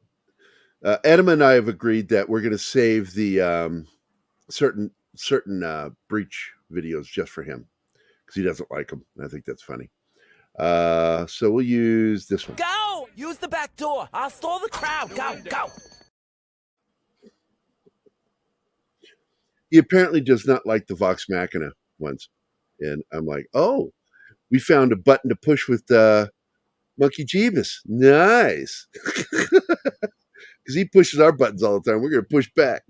Adam and I have agreed that we're going to save the certain breach videos just for him, because he doesn't like them. I think that's funny. So we'll use this one. Go! Use the back door. I'll stall the crowd. Go! He apparently does not like the Vox Machina ones. And I'm like, oh, we found a button to push with Monkey Jeebus. Nice. Because he pushes our buttons all the time. We're going to push back.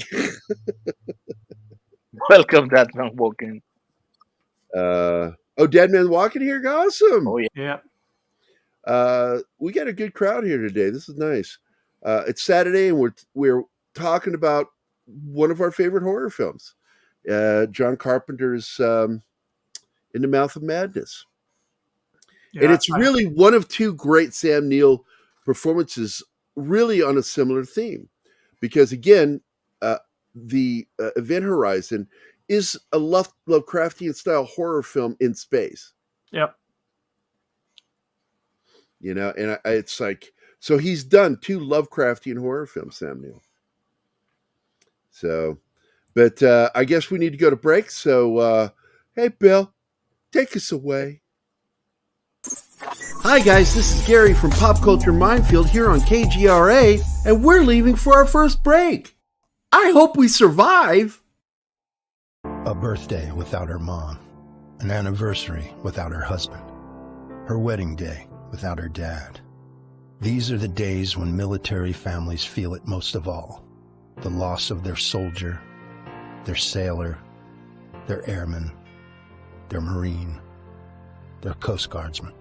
Welcome, Dead Man Walking. Dead Man Walking here? Awesome. Oh, yeah. We got a good crowd here today. This is nice. It's Saturday, and we're talking about one of our favorite horror films, John Carpenter's In the Mouth of Madness. Yeah, and it's really one of two great Sam Neill performances, really on a similar theme, because again, the Event Horizon is a Lovecraftian style horror film in space. Yep. And it's like, so he's done two Lovecraftian horror films, Sam Neill. So, but I guess we need to go to break. So, hey, Bill, take us away. Hi guys, this is Gary from Pop Culture Minefield here on KGRA, and we're leaving for our first break. I hope we survive. A birthday without her mom, an anniversary without her husband, her wedding day without her dad. These are the days when military families feel it most of all. The loss of their soldier, their sailor, their airman, their Marine, their Coast Guardsman.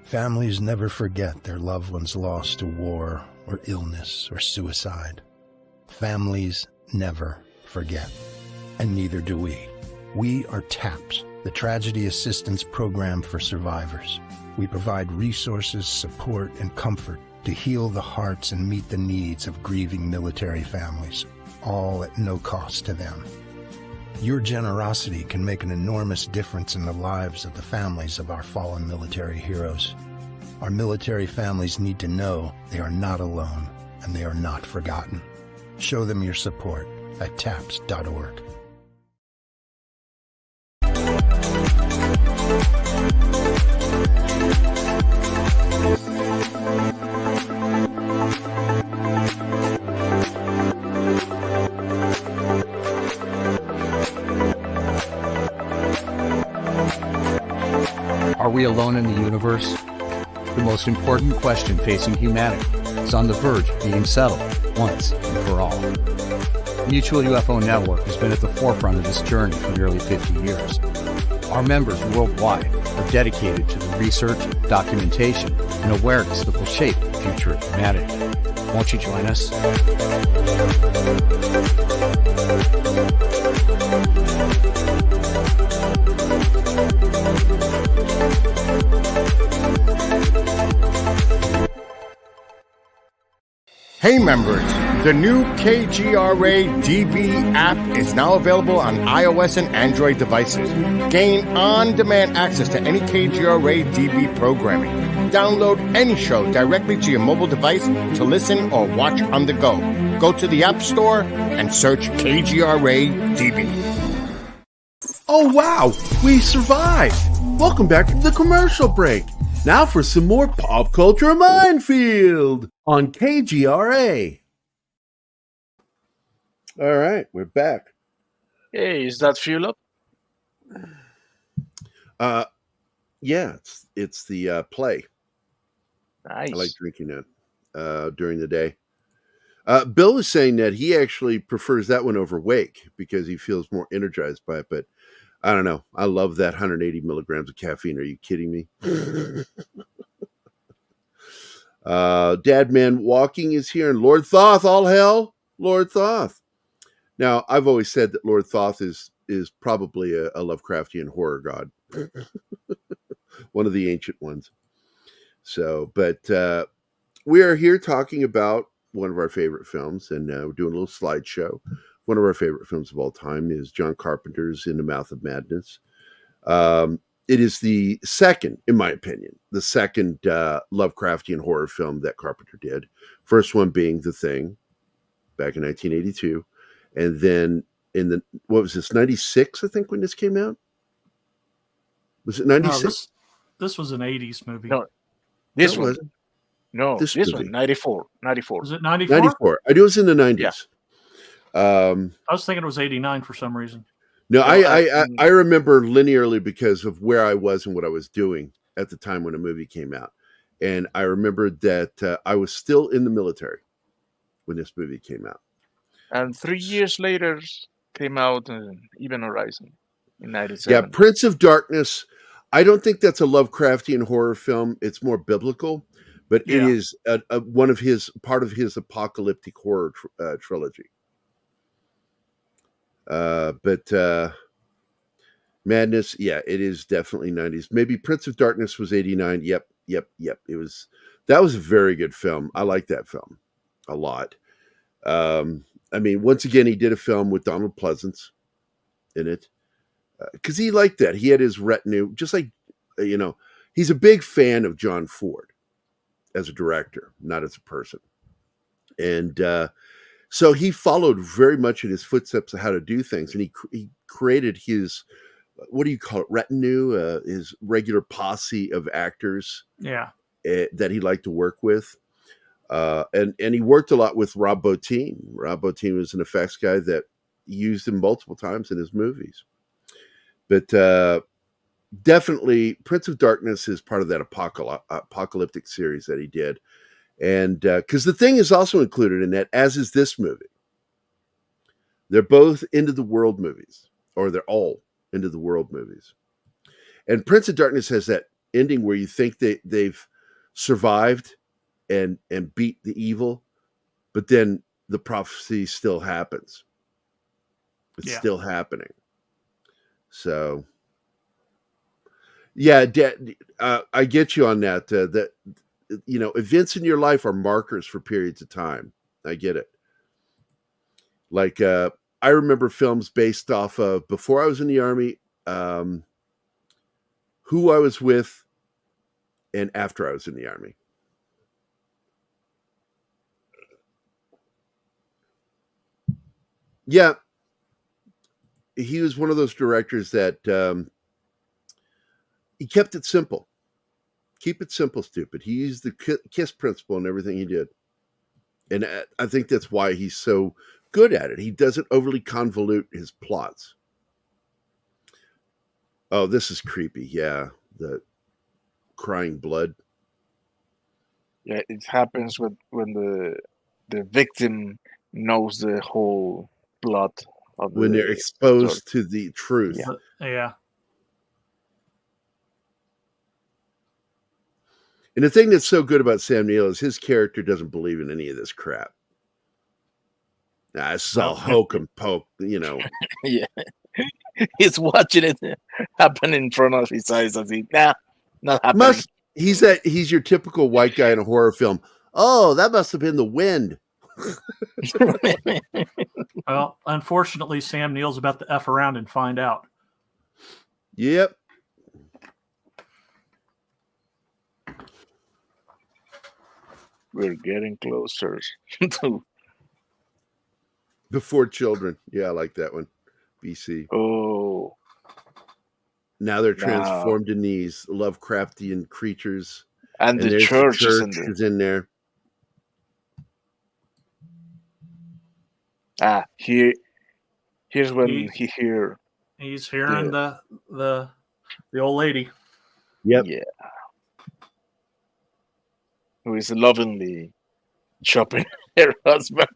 Families never forget their loved ones lost to war or illness or suicide. Families never forget, and neither do we. We are TAPS, the Tragedy Assistance Program for Survivors. We provide resources, support, and comfort to heal the hearts and meet the needs of grieving military families, all at no cost to them. Your generosity can make an enormous difference in the lives of the families of our fallen military heroes. Our military families need to know they are not alone and they are not forgotten. Show them your support at taps.org. Are we alone in the universe? The most important question facing humanity is on the verge of being settled once and for all. Mutual UFO Network has been at the forefront of this journey for nearly 50 years. Our members worldwide are dedicated to the research, documentation, and awareness that will shape the future of humanity. Won't you join us? Hey members, the new KGRA DB app is now available on iOS and Android devices. Gain on-demand access to any KGRA DB programming. Download any show directly to your mobile device to listen or watch on the go. Go to the App Store and search KGRA DB. Oh wow, we survived. Welcome back to the commercial break. Now for some more Pop Culture Minefield on KGRA. All right, we're back. Hey, is that fuel up? Yeah, it's the play. Nice. I like drinking it during the day. Bill is saying that he actually prefers that one over Wake because he feels more energized by it, but I don't know. I love that 180 milligrams of caffeine. Are you kidding me? Dadman Walking is here, and Lord Thoth, all hell, Lord Thoth. Now, I've always said that Lord Thoth is probably a Lovecraftian horror god, one of the ancient ones. So, but we are here talking about one of our favorite films, and we're doing a little slideshow. One of our favorite films of all time is John Carpenter's In the Mouth of Madness. It is the second, in my opinion, the second Lovecraftian horror film that Carpenter did. First one being The Thing, back in 1982. And then in the, what was this, 96, I think, when this came out? Was it 96? No, this was an 80s movie. No, this No, one. wasn't. No, This this movie. one, 94. Was it 94? 94. I knew it was in the 90s. Yeah. I was thinking it was 89 for some reason. No, No, I remember linearly because of where I was and what I was doing at the time when the movie came out. And I remembered that I was still in the military when this movie came out. And 3 years later came out Even Horizon in 97. Yeah, Prince of Darkness. I don't think that's a Lovecraftian horror film. It's more biblical, but it is part of his apocalyptic horror trilogy. But Madness, yeah, it is definitely 90s. Maybe Prince of Darkness was 89. Yep. That was a very good film. I like that film a lot. I mean, once again, he did a film with Donald Pleasance in it because he liked that. He had his retinue, just like, he's a big fan of John Ford as a director, not as a person. And so he followed very much in his footsteps of how to do things. And he created his what do you call it, retinue, his regular posse of actors Yeah. that he liked to work with. And he worked a lot with Rob Bottin. Rob Bottin was an effects guy that used him multiple times in his movies. But definitely Prince of Darkness is part of that apocalyptic series that he did. And because The Thing is also included in that, as is this movie. They're both end of the world movies, or they're all end of the world movies. And Prince of Darkness has that ending where you think they've survived and beat the evil, but then the prophecy still happens. It's still happening. So, yeah, I get you on that. That events in your life are markers for periods of time. I get it. Like I remember films based off of before I was in the Army, who I was with, and after I was in the Army. Yeah, he was one of those directors that he kept it simple. Keep it simple, stupid. He used the KISS principle in everything he did. And I think that's why he's so good at it. He doesn't overly convolute his plots. Oh, this is creepy. Yeah, the crying blood. Yeah, it happens when the victim knows the whole plot of when they're exposed to the truth. Yeah. And the thing that's so good about Sam Neill is his character doesn't believe in any of this crap. It's all hoke and poke, Yeah. He's watching it happen in front of his eyes. I think, not happening. He's your typical white guy in a horror film. Oh, that must have been the wind. Well, unfortunately, Sam Neill's about to F around and find out. Yep. We're getting closer to Before Children. Yeah, I like that one. BC. Oh. Now they're transformed in these Lovecraftian creatures. And the church is in there. Here's when he's hearing the old lady. Yep. Yeah. Who is lovingly chopping her husband.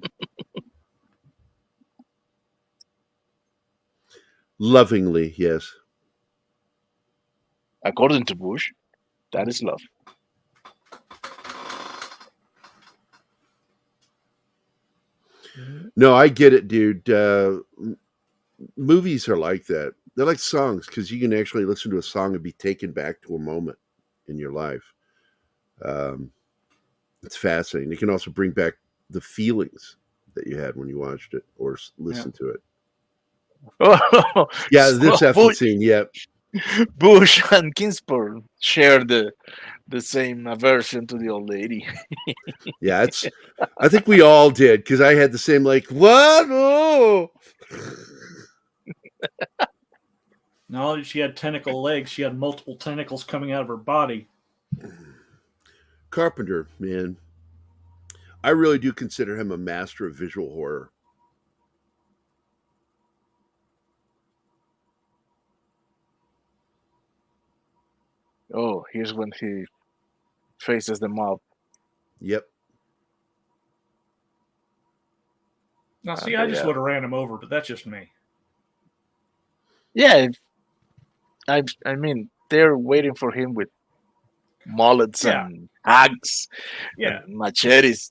Lovingly, yes. According to Bush, that is love. No, I get it, dude. Movies are like that. They're like songs because you can actually listen to a song and be taken back to a moment in your life. It's fascinating. It can also bring back the feelings that you had when you watched it or listened to it. Oh, yeah, this after scene, yep. Bush and Kingsford share the same aversion to the old lady. Yeah, I think we all did because I had the same what? Oh. No, she had tentacle legs. She had multiple tentacles coming out of her body. Carpenter, man. I really do consider him a master of visual horror. Oh, here's when he faces the mob. Yep. Now, see, I just would have ran him over, but that's just me. Yeah, I mean, they're waiting for him with mullets and hags and machetes.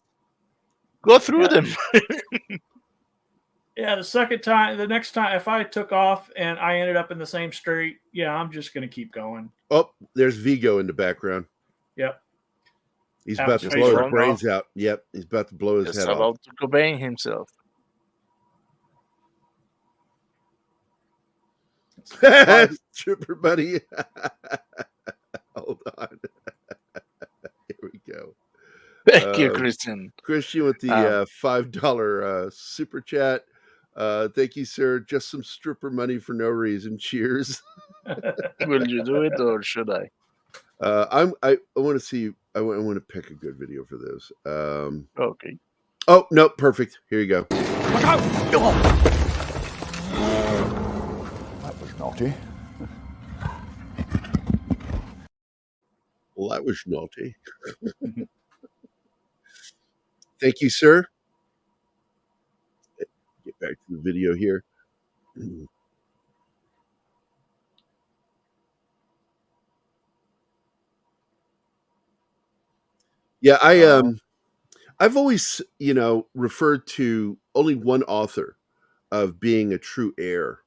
Go through them. Yeah, the next time, if I took off and I ended up in the same street, I'm just going to keep going. Oh, there's Vigo in the background. Yep. He's about to blow his brains out. Yep, he's about to blow his head off. About to Cobain himself. Trooper buddy. Hold on. Here we go. Thank you, Christian. Christian with the $5 super chat. Thank you, sir. Just some stripper money for no reason. Cheers. Will you do it or should I? I want to see. I want to pick a good video for this. Okay. Oh no, perfect. Here you go. Look out! That was naughty. Well, that was naughty. Thank you, sir. Get back to the video here. Yeah, I've always, referred to only one author of being a true heir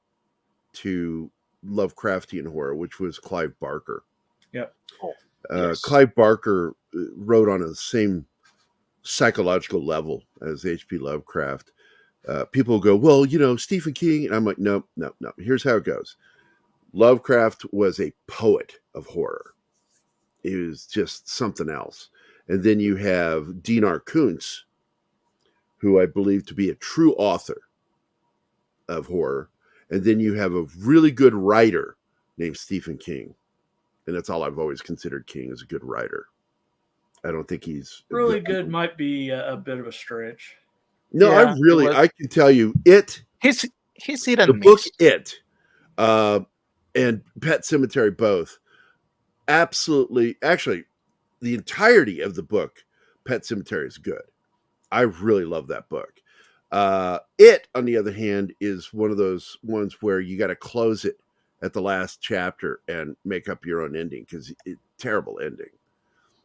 to Lovecraftian horror, which was Clive Barker. Yep. Yes. Clive Barker wrote on the same psychological level as H.P. Lovecraft. People go, well, Stephen King. And I'm like, no. Here's how it goes. Lovecraft was a poet of horror. He was just something else. And then you have Dinar Kuntz, who I believe to be a true author of horror. And then you have a really good writer named Stephen King. And that's all I've always considered King as a good writer. I don't think he's really good. Might be a bit of a stretch. No, Yeah, I can tell you it. He's hit The and book miss. It and Pet Sematary both absolutely. Actually, the entirety of the book Pet Sematary is good. I really love that book. It, on the other hand, is one of those ones where you got to close it at the last chapter and make up your own ending because terrible ending.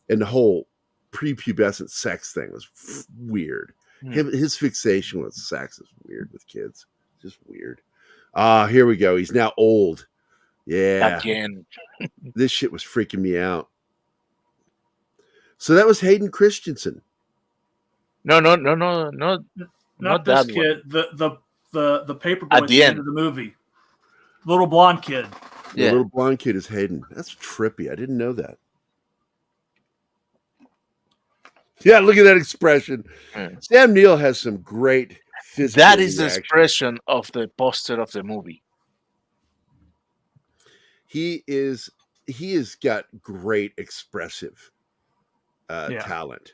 And the whole prepubescent sex thing was weird. His fixation with sex is weird with kids. Just weird. Here we go. He's now old. Yeah. Again. This shit was freaking me out. So that was Hayden Christensen. No. Not this that kid. one. The paperboy At the end of the movie. Little blonde kid. The little blonde kid is Hayden. That's trippy. I didn't know that. Yeah, look at that expression. Sam Neill has some great physical That is the reaction. expression of the poster of the movie. He has got great expressive talent.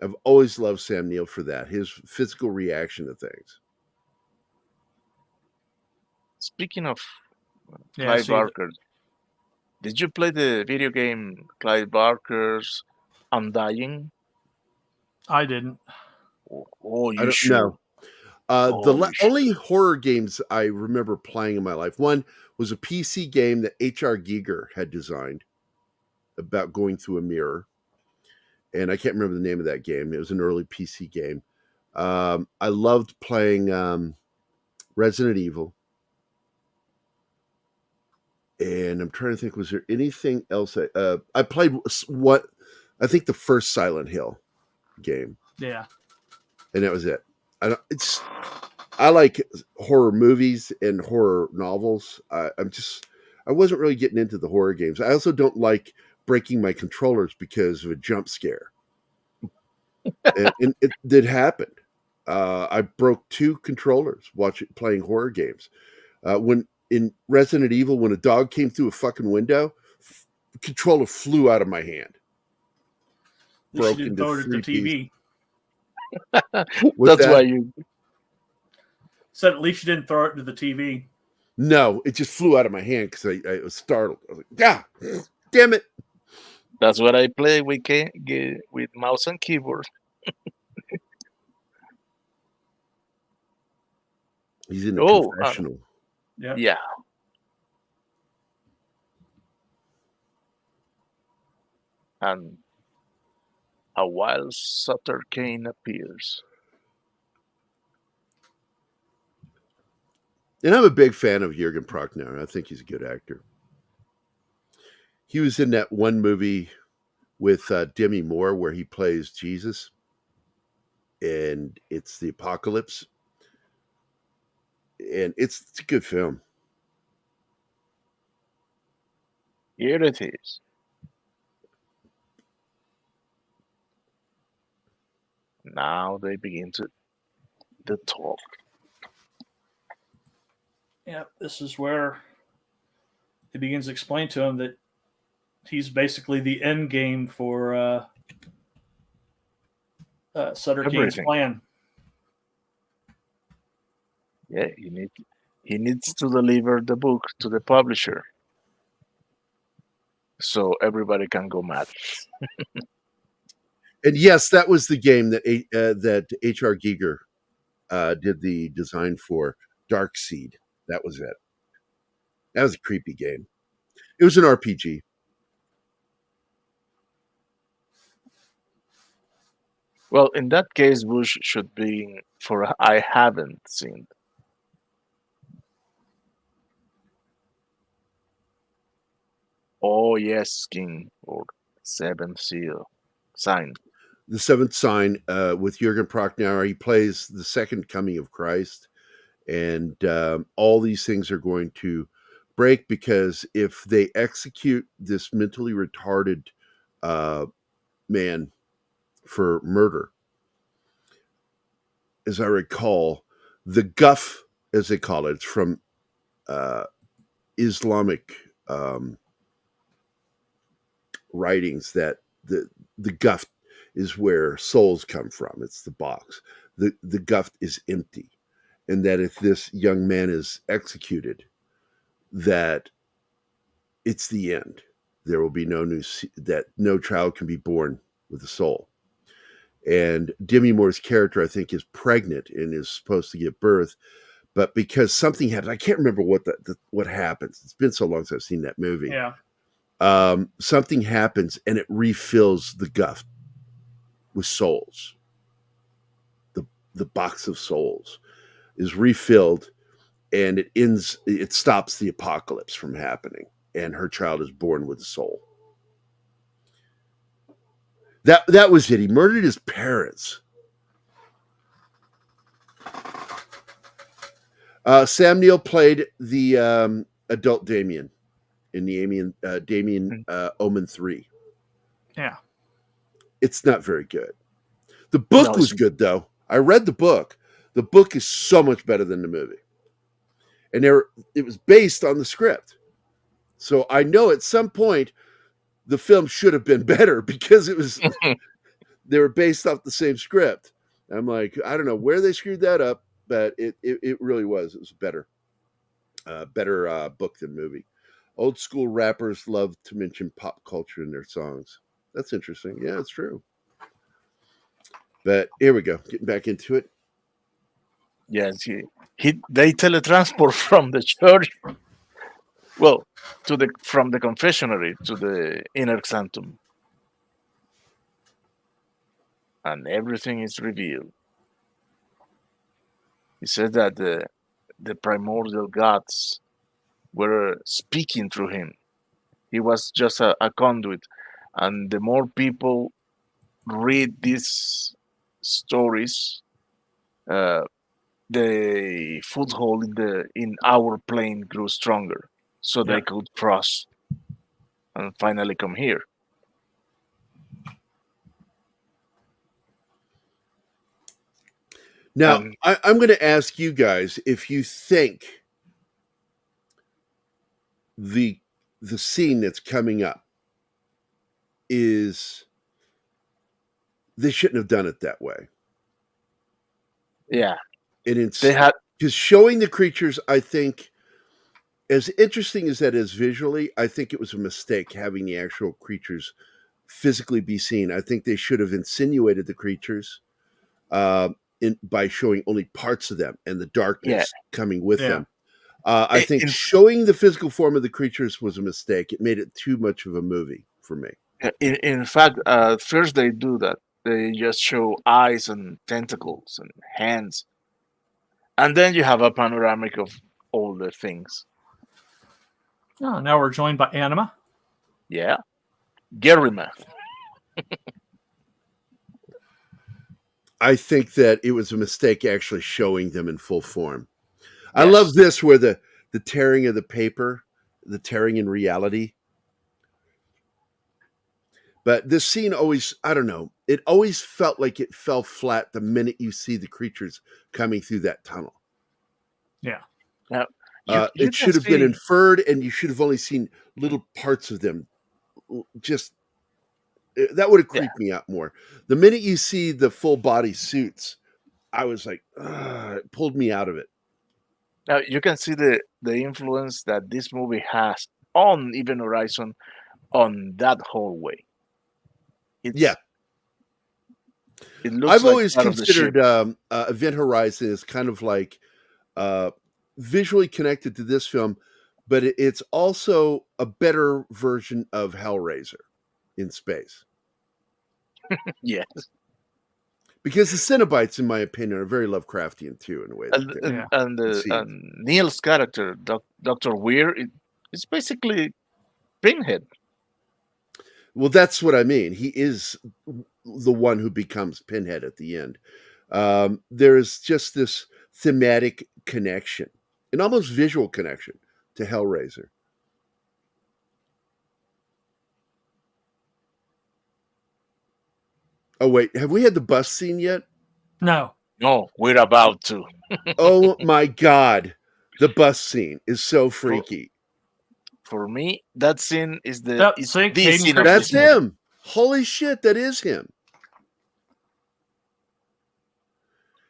I've always loved Sam Neill for that. His physical reaction to things. Speaking of Clive Barker, did you play the video game Clive Barker's Undying? I didn't. You should. No. Only horror games I remember playing in my life. One was a PC game that H.R. Giger had designed about going through a mirror. And I can't remember the name of that game. It was an early PC game. I loved playing Resident Evil. And I'm trying to think, was there anything else? I played I think the first Silent Hill game. Yeah. And that was it. I like horror movies and horror novels. I wasn't really getting into the horror games. I also don't like breaking my controllers because of a jump scare. and it did happen. I broke 2 controllers playing horror games. When in Resident Evil, when a dog came through a fucking window, the controller flew out of my hand. Broke into throw it at the TV. That's why you said at least you didn't throw it into the TV. No, it just flew out of my hand because I was startled. I was like, "Yeah, damn it!" That's what I play with mouse and keyboard. He's in a confessional. Yeah. And a wild Sutter Kane appears. And I'm a big fan of Jürgen Prochnow. I think he's a good actor. He was in that one movie with Demi Moore where he plays Jesus. And it's the apocalypse. And it's a good film. Here it is. Now they begin to talk. Yeah, this is where it begins to explain to him that he's basically the end game for Sutter Kane's Everything. plan. Yeah, he needs to deliver the book to the publisher so everybody can go mad. And yes, that was the game that that H.R. Giger did the design for. Dark Seed. That was it. That was a creepy game. It was an RPG. Well, in that case, Bush should be for I haven't seen. Oh yes, King or Seventh Seal sign. The Seventh Sign with Jürgen Prochnow. He plays the second coming of Christ. And all these things are going to break because if they execute this mentally retarded man for murder, as I recall, the guff, as they call it, it's from Islamic writings that the guff is where souls come from. It's the box. The guff is empty. And that if this young man is executed, that it's the end. There will be that no child can be born with a soul. And Demi Moore's character, I think, is pregnant and is supposed to give birth, but because something happened, I can't remember what happens. It's been so long since I've seen that movie. Yeah. Something happens and it refills the guff with souls. The box of souls is refilled, and it stops the apocalypse from happening, and her child is born with a soul. That was it. He murdered his parents. Sam Neill played the adult Damien in the Damien Omen 3. Yeah. It's not very good. The book was good, though. I read the book. The book is so much better than the movie. And it was based on the script. So I know at some point the film should have been better because it was they were based off the same script. I'm like, I don't know where they screwed that up, but it really was. It was better book than movie. Old school rappers love to mention pop culture in their songs. That's interesting. Yeah, it's true. But here we go. Getting back into it. Yes, they teletransport from the church, well, from the confessionary to the inner sanctum, and everything is revealed. He said that the primordial gods were speaking through him. He was just a conduit, and the more people read these stories, the foothold in our plane grew stronger, so they could cross and finally come here. Now, I'm going to ask you guys if you think the scene that's coming up is they shouldn't have done it that way. Yeah. And because showing the creatures, I think, as interesting as that is visually, I think it was a mistake having the actual creatures physically be seen. I think they should have insinuated the creatures by showing only parts of them and the darkness coming with them. I think showing the physical form of the creatures was a mistake. It made it too much of a movie for me. In fact, first they do that. They just show eyes and tentacles and hands. And then you have a panoramic of all the things. Oh, now we're joined by Anima. Yeah. Gerima. I think that it was a mistake actually showing them in full form. Yes. I love this where the tearing of the paper, the tearing in reality. But this scene always, I don't know, it always felt like it fell flat the minute you see the creatures coming through that tunnel. Yeah. Now, It should have been inferred, and you should have only seen little parts of them. Just that would have creeped me out more. The minute you see the full body suits, I was like, it pulled me out of it. Now you can see the influence that this movie has on Event Horizon on that whole way. It looks I've like always part of the considered ship. Event Horizon as kind of like visually connected to this film, but it's also a better version of Hellraiser in space. Yes. Because the Cenobites, in my opinion, are very Lovecraftian too, in a way. And Neil's character, Dr. Weir, is basically Pinhead. Well, that's what I mean. He is the one who becomes Pinhead at the end. There is just this thematic connection, an almost visual connection to Hellraiser. Oh, wait. Have we had the bus scene yet? No. No, we're about to. Oh, my God. The bus scene is so freaky. For me, that scene is the scene. That's him. Holy shit, that is him.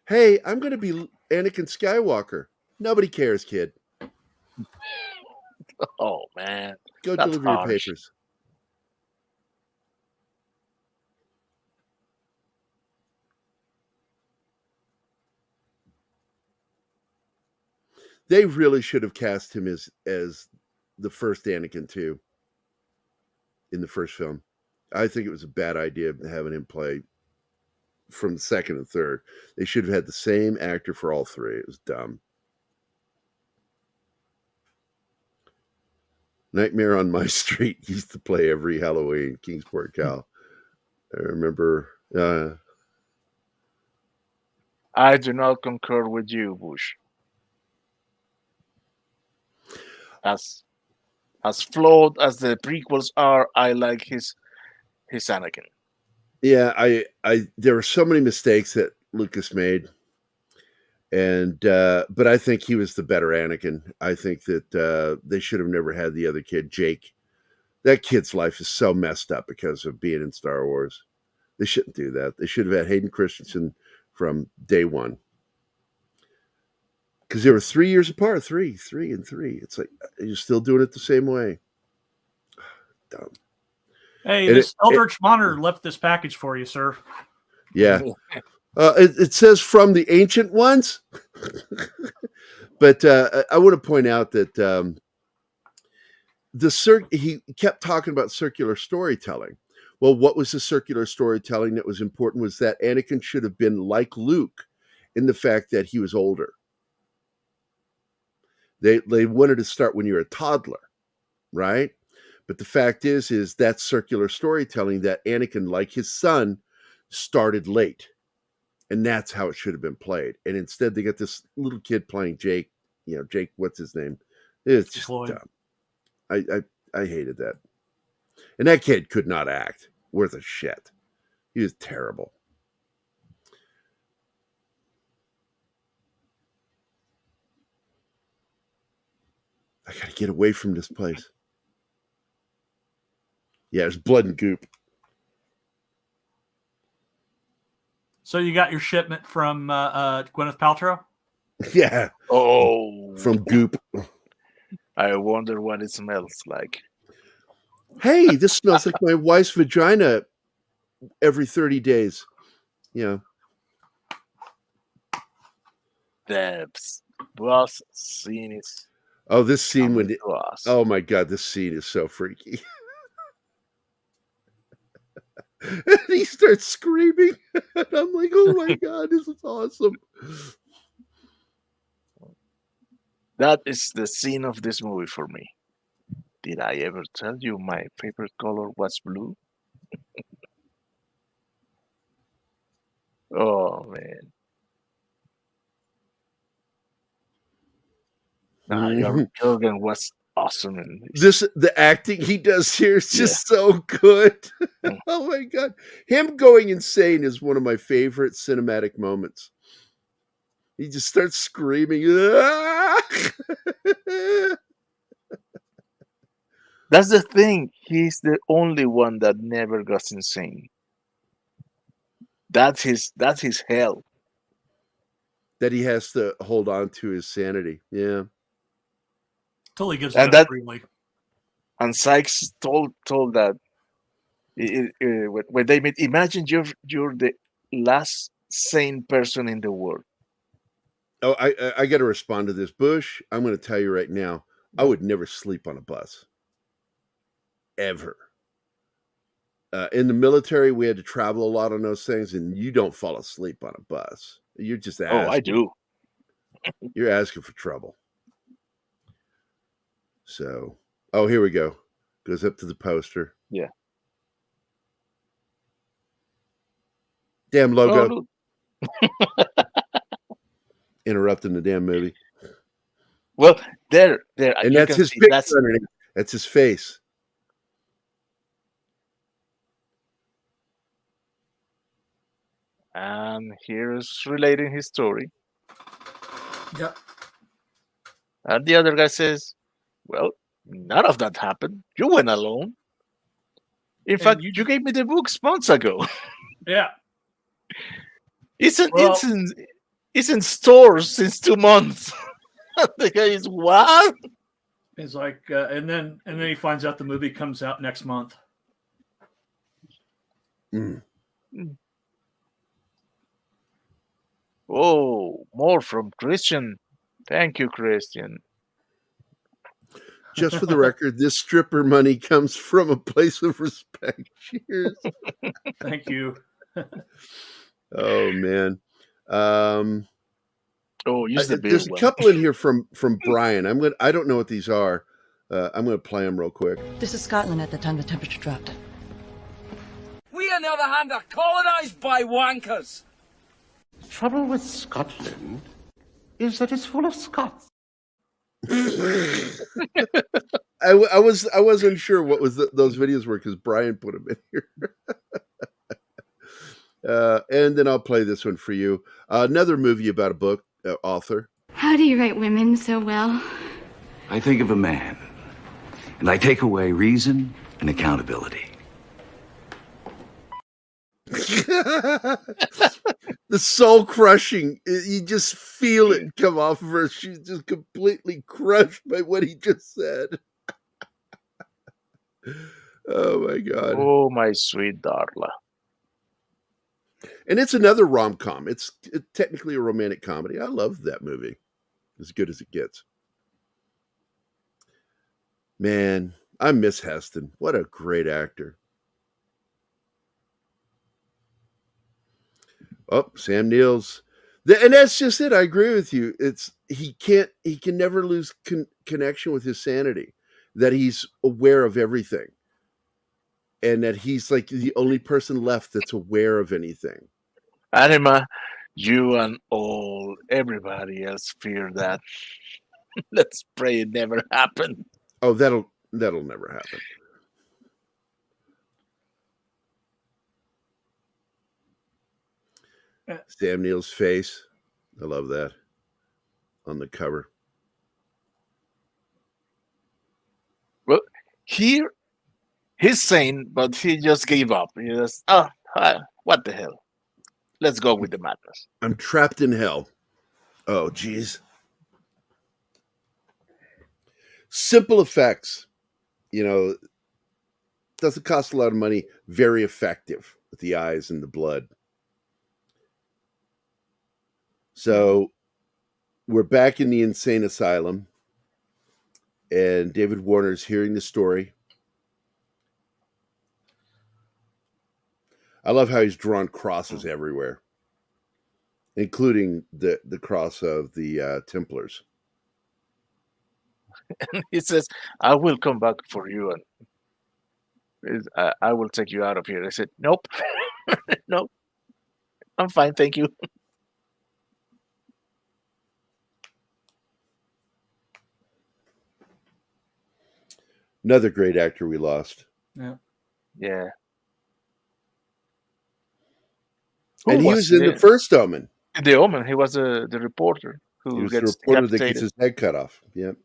Hey, I'm going to be Anakin Skywalker. Nobody cares, kid. Oh, man. Go deliver your papers. They really should have cast him as the first Anakin too in the first film. I think it was a bad idea having him play from the second and third. They should have had the same actor for all three. It was dumb. Nightmare on My Street used to play every Halloween, Kingsport, Cal. I remember. I do not concur with you, Bush. As flawed as the prequels are, I like his Anakin. Yeah, I there were so many mistakes that Lucas made, and but I think he was the better Anakin. I think that they should have never had the other kid, Jake. That kid's life is so messed up because of being in Star Wars. They shouldn't do that. They should have had Hayden Christensen from day one. Because they were 3 years apart, three and three. It's like you're still doing it the same way. Dumb. Hey, this Eldritch Monitor left this package for you, sir. Yeah. It says from the ancient ones. But I want to point out that he kept talking about circular storytelling. Well, what was the circular storytelling that was important was that Anakin should have been like Luke in the fact that he was older. They wanted to start when you're a toddler, right? But the fact is that circular storytelling that Anakin, like his son, started late. And that's how it should have been played. And instead they got this little kid playing Jake, Jake, what's his name? It's just dumb. I hated that. And that kid could not act worth a shit. He was terrible. I gotta get away from this place. Yeah, there's blood and goop. So you got your shipment from Gwyneth Paltrow? Yeah. Oh. From goop. I wonder what it smells like. Hey, this smells like my wife's vagina every 30 days. Yeah. Debs. Boss scene is. Oh, this scene oh my God, this scene is so freaky. And he starts screaming. And I'm like, oh my God, this is awesome. That is the scene of this movie for me. Did I ever tell you my favorite color was blue? Oh, man. Jorgen was awesome in this. The acting he does here is just so good. Oh my God. Him going insane is one of my favorite cinematic moments. He just starts screaming. Ah! That's the thing. He's the only one that never goes insane. That's his hell. That he has to hold on to his sanity. Yeah. Till he gives it up freely. And Sykes told that when they meet, imagine you're the last sane person in the world. Oh, I got to respond to this. Bush, I'm going to tell you right now, I would never sleep on a bus. Ever. In the military, we had to travel a lot on those things, and you don't fall asleep on a bus. You're just asking. Oh, I do. You're asking for trouble. So, oh, here we go. Goes up to the poster. Yeah. Damn logo. Oh, interrupting the damn movie. Well, there, and that's his picture underneath. That's his face. And here's relating his story. Yep. And the other guy says, well, none of that happened. You went alone. In fact, you gave me the books months ago. Yeah. It's in stores since 2 months. The guy is what? It's like, and then he finds out the movie comes out next month. Mm. Oh, more from Christian. Thank you, Christian. Just for the record, this stripper money comes from a place of respect. Cheers. Thank you. Oh man. There's a couple in here from Brian. I don't know what these are. I'm gonna play them real quick. This is Scotland at the time the temperature dropped. We, on the other hand, are colonized by wankers. The trouble with Scotland is that it's full of Scots. I wasn't sure what was those videos were because Brian put them in here. And then I'll play this one for you. Another movie about a book author. How do you write women so well? I think of a man, and I take away reason and accountability. The soul crushing. You just feel it come off of her. She's just completely crushed by what he just said. Oh my God. Oh, my sweet Darla. And it's another rom-com. It's technically a romantic comedy. I love that movie. As good as it gets. Man, I miss Heston. What a great actor. Oh, Sam Neill's. And that's just it. I agree with you. He can never lose connection with his sanity. That he's aware of everything. And that he's like the only person left that's aware of anything. Anima, you and everybody else fear that. Let's pray it never happened. Oh, that'll never happen. Sam Neill's face. I love that. On the cover. Well, he's sane, but he just gave up. He just, what the hell? Let's go with the madness. I'm trapped in hell. Oh, geez. Simple effects. Doesn't cost a lot of money. Very effective with the eyes and the blood. So we're back in the insane asylum. And David Warner's hearing the story. I love how he's drawn crosses everywhere, including the cross of the Templars. He says, I will come back for you and I will take you out of here. I said, nope. Nope. I'm fine, thank you. Another great actor we lost. Yeah. Yeah. And he was in The First Omen. In The Omen, he was the reporter He who was the gets reporter that gets decapitated. his head cut off. Yep.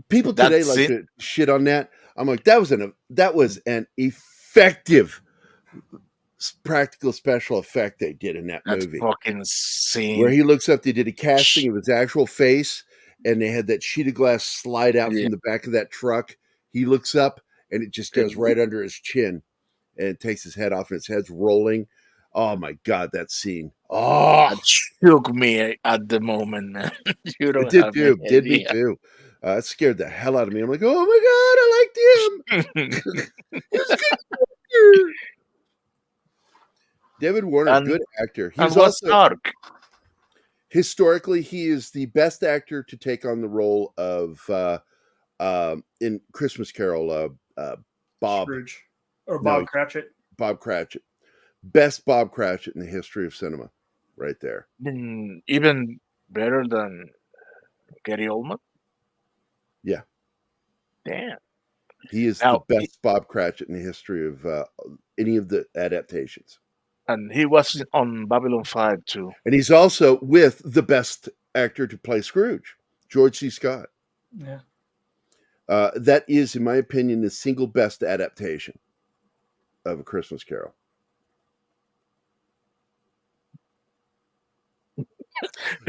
People That today like scene- to shit on that. I'm like, that was an effective practical special effect they did in that That movie. fucking scene. Where he looks up, they did a casting of his actual face, and they had that sheet of glass slide out from the back of that truck. He looks up, and it just goes right under his chin, and it takes his head off, and his head's rolling. Oh my God, that scene! Oh, that shook me at the moment, man. You don't it did have too. any Did me idea. too. It scared the hell out of me. I'm like, oh my God, I liked him. He was a good actor. David Warner, good actor. He's also Stark. Historically, he is the best actor to take on the role of in Christmas Carol, Bob Scrooge or Bob Cratchit. Bob Cratchit, best Bob Cratchit in the history of cinema, right there. Even better than Gary Oldman. Yeah, damn. He is the best Bob Cratchit in the history of any of the adaptations. And he was on Babylon 5 too. And he's also with the best actor to play Scrooge, George C. Scott. Yeah. That is, in my opinion, the single best adaptation of A Christmas Carol.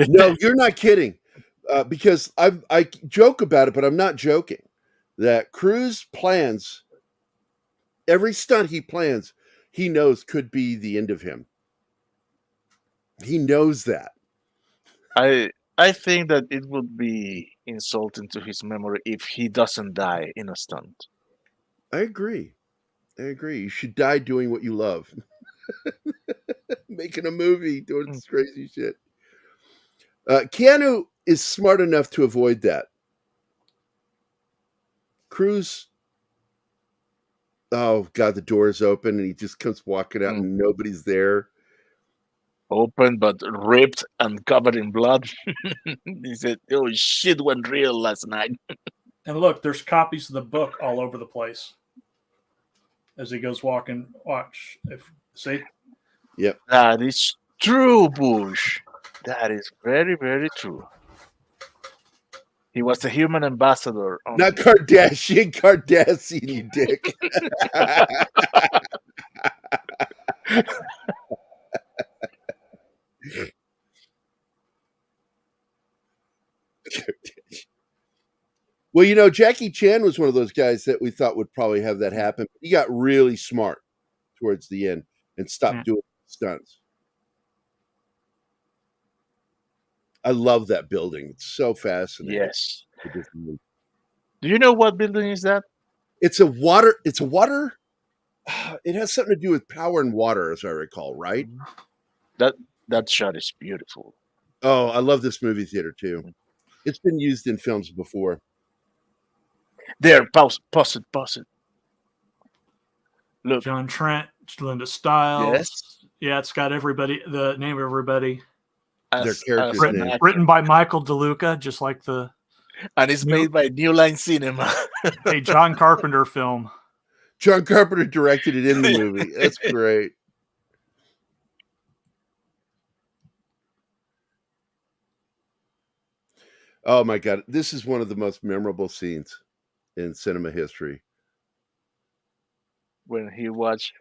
No, you're not kidding. Because I joke about it, but I'm not joking. That Cruise plans, every stunt he plans, he knows could be the end of him. He knows that. I think that it would be insulting to his memory if he doesn't die in a stunt. I agree. You should die doing what you love. Making a movie, doing this crazy shit. Keanu is smart enough to avoid that. Cruise, oh God, the door is open and he just comes walking out and nobody's there. Open but ripped and covered in blood. He said, "Oh shit, went real last night." And look, there's copies of the book all over the place. As he goes walking, watch. See? Yep. That is true, Bush. That is very, very true. He was the human ambassador. Not Kardashian, you dick. Well, you know, Jackie Chan was one of those guys that we thought would probably have that happen. He got really smart towards the end and stopped doing stunts. I love that building. It's so fascinating. Yes. Do you know what building is that? It's a water. It has something to do with power and water, as I recall, right? That shot is beautiful. Oh, I love this movie theater too. It's been used in films before. There, pause it. Look, John Trent, Linda Stiles. Yes. Yeah, it's got everybody. The name of everybody. Their characters' names. Written by Michael DeLuca, just like the. And it's made by New Line Cinema. A John Carpenter film. John Carpenter directed it in the movie. That's great. Oh my God. This is one of the most memorable scenes in cinema history. When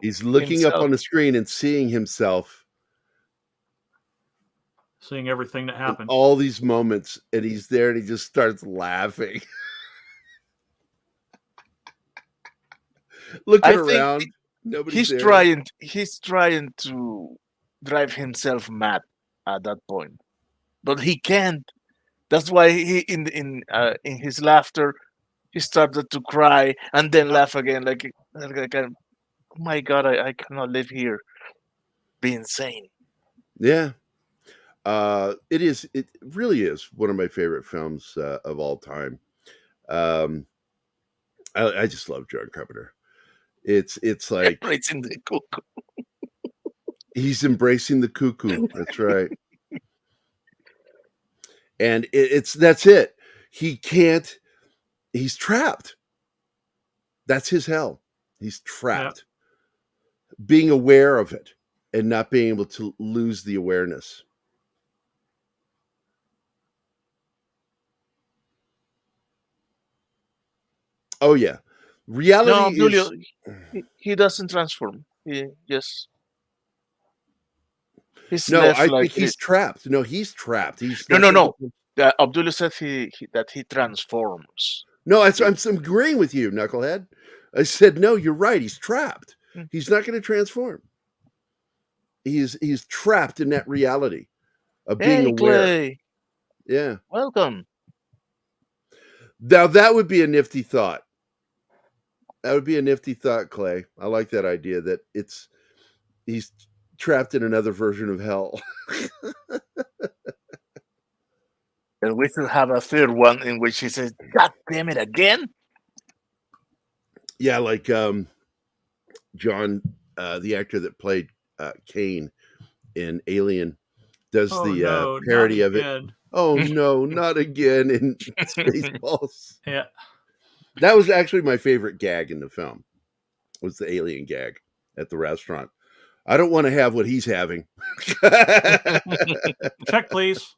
he's looking up on the screen and seeing himself. Seeing everything that happened. All these moments, and he's there and he just starts laughing. Looking around. He's trying to drive himself mad at that point. But he can't. That's why he in his laughter he started to cry and then laugh again like oh my God, I cannot live here. Be insane. Yeah. It really is one of my favorite films of all time. I just love John Carpenter. It's like embracing the cuckoo. He's embracing the cuckoo. That's right. And that's it. He's trapped. That's his hell. He's trapped. Being aware of it. and not being able to lose the awareness. Oh yeah, reality No, is. he doesn't transform. He just he's No, left I like think he's trapped. No, he's trapped. He's no, not no, gonna no. become- Abdullah said that he transforms. No, I'm agreeing with you, knucklehead. I said no. You're right. He's trapped. He's not going to transform. He's trapped in that reality of being Hey, aware. Clay. Yeah. Welcome. Now that would be a nifty thought. That would be a nifty thought, Clay. I like that idea that he's trapped in another version of hell. And we should have a third one in which he says, "God damn it again." Yeah, like John, the actor that played Kane in Alien, does the parody of it. Oh no, not again in Spaceballs. Yeah. That was actually my favorite gag in the film. Was the alien gag at the restaurant. I don't want to have what he's having. Check, please.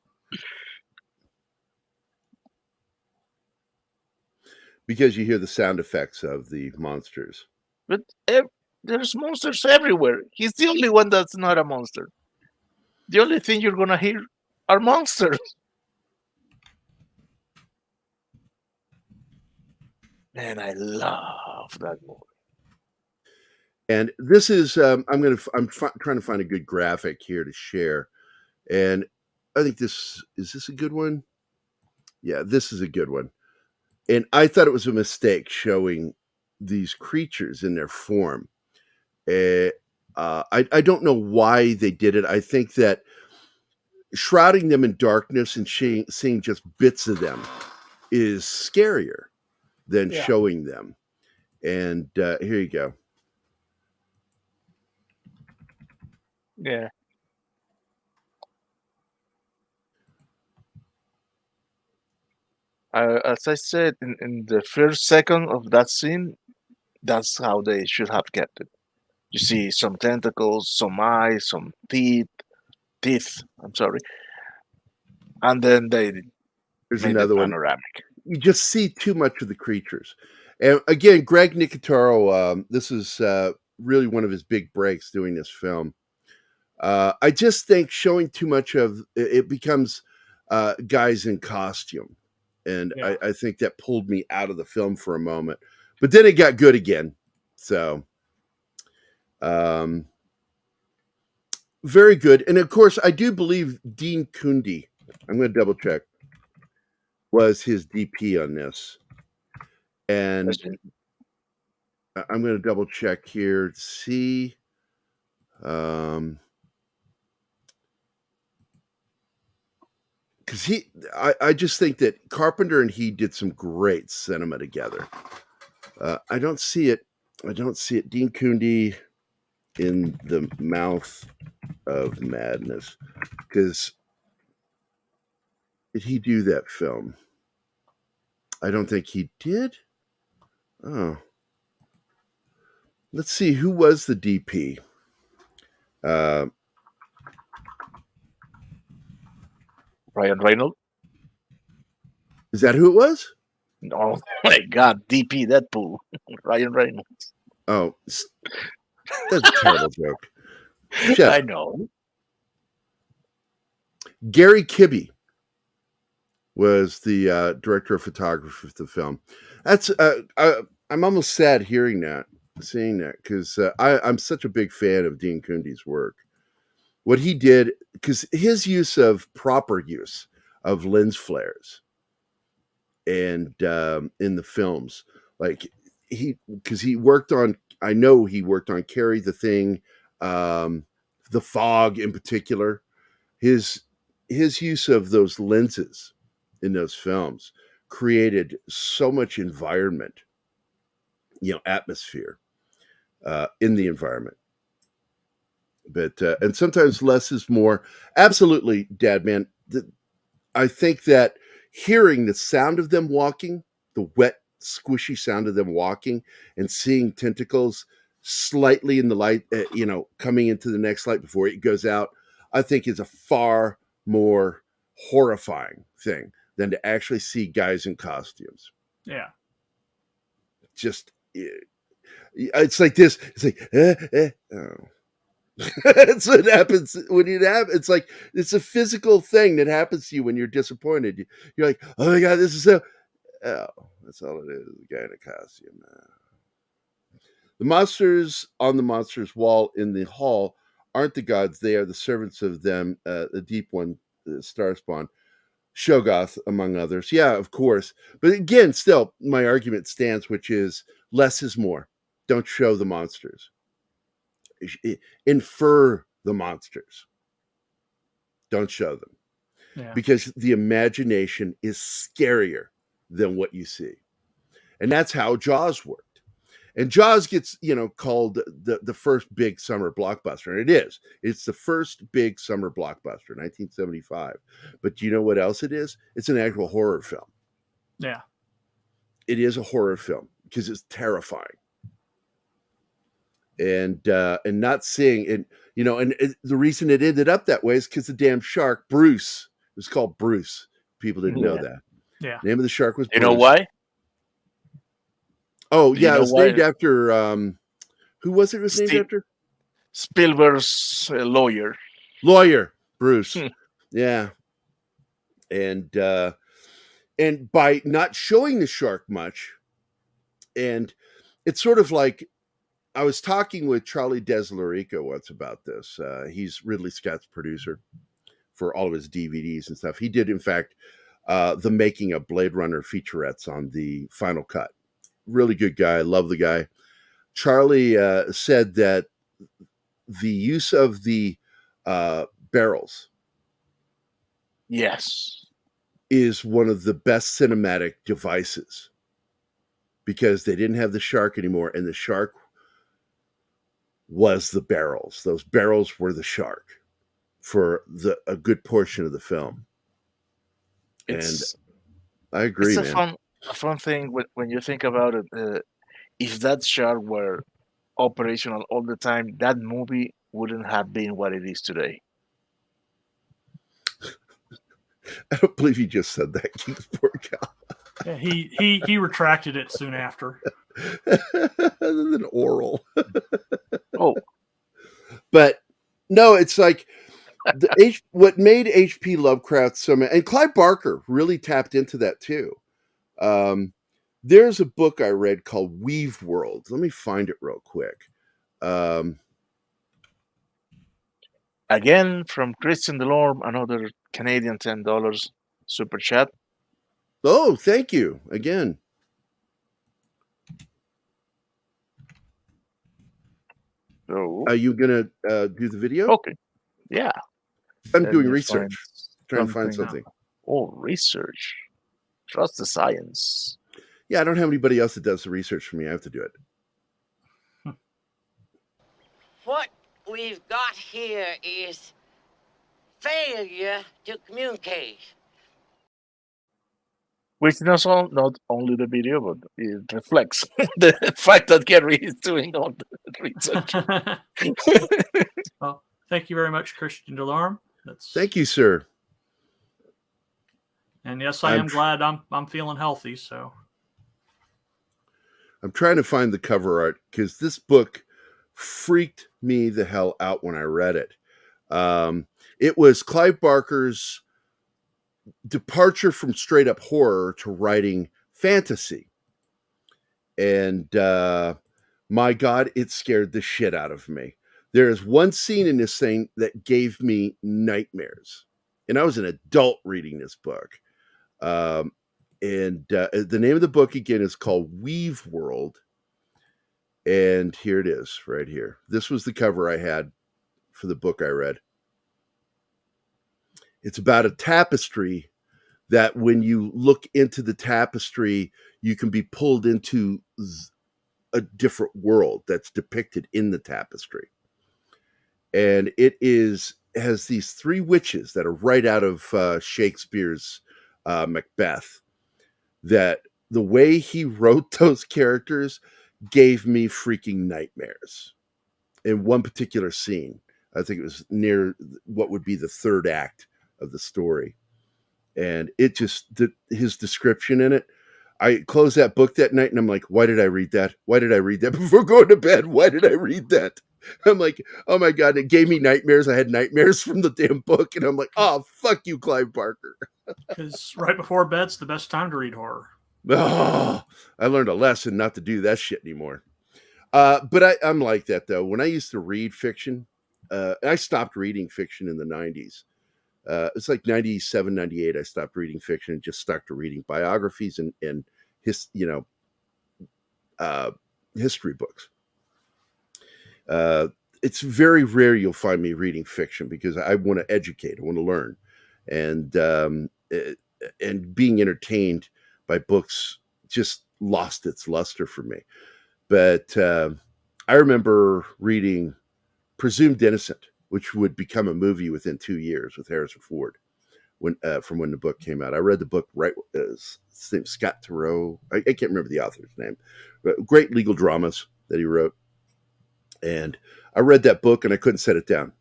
Because you hear the sound effects of the monsters. But there's monsters everywhere. He's the only one that's not a monster. The only thing you're gonna hear are monsters. Man, I love that movie. And this is I'm trying to find a good graphic here to share, and I think is this a good one? Yeah, this is a good one. And I thought it was a mistake showing these creatures in their form. I don't know why they did it. I think that shrouding them in darkness and seeing just bits of them is scarier than showing them. And here you go. Yeah. As I said, in the first second of that scene, that's how they should have kept it. You see some tentacles, some eyes, some teeth. I'm sorry. And then they There's made another it one. panoramic. You just see too much of the creatures. And again, Greg Nicotero, this is really one of his big breaks doing this film. I just think showing too much of it becomes guys in costume. And I think that pulled me out of the film for a moment. But then it got good again. So, very good. And of course, I do believe Dean Kundi, I'm going to double check, was his DP on this. And I'm going to double check here to see. Because I just think that Carpenter and he did some great cinema together. I don't see it. Dean Kundi in the Mouth of Madness. Because did he do that film? I don't think he did. Oh. Let's see, who was the DP? Ryan Reynolds. Is that who it was? Oh my God, DP Deadpool. Ryan Reynolds. Oh, that's a terrible joke. Shut up. I know. Gary Kibbe was the director of photography of the film. That's I'm almost sad hearing that, seeing that, because I'm such a big fan of Dean Kundi's work. What he did, because his proper use of lens flares and in the films, like because he worked on, I know he worked on Carry the Thing, The Fog in particular. His use of those lenses in those films created so much environment, atmosphere in the environment. But and sometimes less is more. Absolutely, Dad, man. I think that hearing the sound of them walking, the wet, squishy sound of them walking, and seeing tentacles slightly in the light, coming into the next light before it goes out, I think is a far more horrifying thing than to actually see guys in costumes. Yeah. Just, it's like this. It's like, oh. That's what happens when it happens. It's like, it's a physical thing that happens to you when you're disappointed. You're like, oh my God, this is so, oh, that's all it is. The guy in a costume. The monsters on the monsters wall in the hall aren't the gods. They are the servants of them, the deep one, the Starspawn, Shoggoth, among others. Yeah, of course. But again, still, my argument stands, which is less is more. Don't show the monsters. Infer the monsters. Don't show them. Yeah. Because the imagination is scarier than what you see. And that's how Jaws worked. And Jaws gets, called the first big summer blockbuster. And it is. It's the first big summer blockbuster, 1975. But do you know what else it is? It's an actual horror film. Yeah. It is a horror film because it's terrifying. And not seeing it, the reason it ended up that way is because the damn shark, Bruce, it was called Bruce. People didn't know that. Yeah. The name of the shark was Bruce. You know why? Oh, yeah, it was named after, who was it named after? Spielberg's lawyer. Lawyer, Bruce. Yeah. And by not showing the shark much, and it's sort of like, I was talking with Charlie Deslarico once about this. He's Ridley Scott's producer for all of his DVDs and stuff. He did, in fact, the making of Blade Runner featurettes on the Final Cut. Really good guy. Love the guy. Charlie said that the use of the barrels, yes, is one of the best cinematic devices because they didn't have the shark anymore, and the shark was the barrels. Those barrels were the shark for a good portion of the film. And I agree, it's man. A fun thing when you think about it. If that shark were operational all the time, that movie wouldn't have been what it is today. I don't believe he just said that. Poor guy. Yeah, he retracted it soon after. Other than oral. Oh, but no, it's like what made H.P. Lovecraft so mad, and Clive Barker really tapped into that too. There's a book I read called Weave World. Let me find it real quick. Again, from Christian Delorme, another Canadian $10 super chat. Oh, thank you again. So, are you gonna do the video? Okay. Yeah. I'm doing research. Trying to find something. Oh, research. Trust the science. Yeah, I don't have anybody else that does the research for me. I have to do it. What we've got here is failure to communicate. Which not only the video, but it reflects the fact that Gary is doing all the research. Well, thank you very much, Christian Delorme. Thank you, sir. And yes, I am glad I'm feeling healthy. So I'm trying to find the cover art because this book freaked me the hell out when I read it. It was Clive Barker's departure from straight up horror to writing fantasy. And my God, it scared the shit out of me. There is one scene in this thing that gave me nightmares. And I was an adult reading this book. And the name of the book again is called Weave World. And here it is right here. This was the cover I had for the book I read. It's about a tapestry that when you look into the tapestry, you can be pulled into a different world that's depicted in the tapestry. And it has these three witches that are right out of Shakespeare's Macbeth, that the way he wrote those characters gave me freaking nightmares. In one particular scene, I think it was near what would be the third act of the story. And it just, his description in it, I closed that book that night and I'm like, why did I read that? Why did I read that before going to bed? Why did I read that? I'm like, oh my God, it gave me nightmares. I had nightmares from the damn book. And I'm like, oh, fuck you, Clive Barker. Because right before bed's the best time to read horror. Oh, I learned a lesson not to do that shit anymore. But I'm like that, though. When I used to read fiction, I stopped reading fiction in the 90s. It's like 97, 98. I stopped reading fiction and just stuck to reading biographies and history books. It's very rare you'll find me reading fiction because I want to educate, I want to learn, and being entertained by books just lost its luster for me. But I remember reading Presumed Innocent, which would become a movie within 2 years with Harrison Ford, from when the book came out. I read the book right as Scott Turow. I can't remember the author's name, but great legal dramas that he wrote. And I read that book and I couldn't set it down.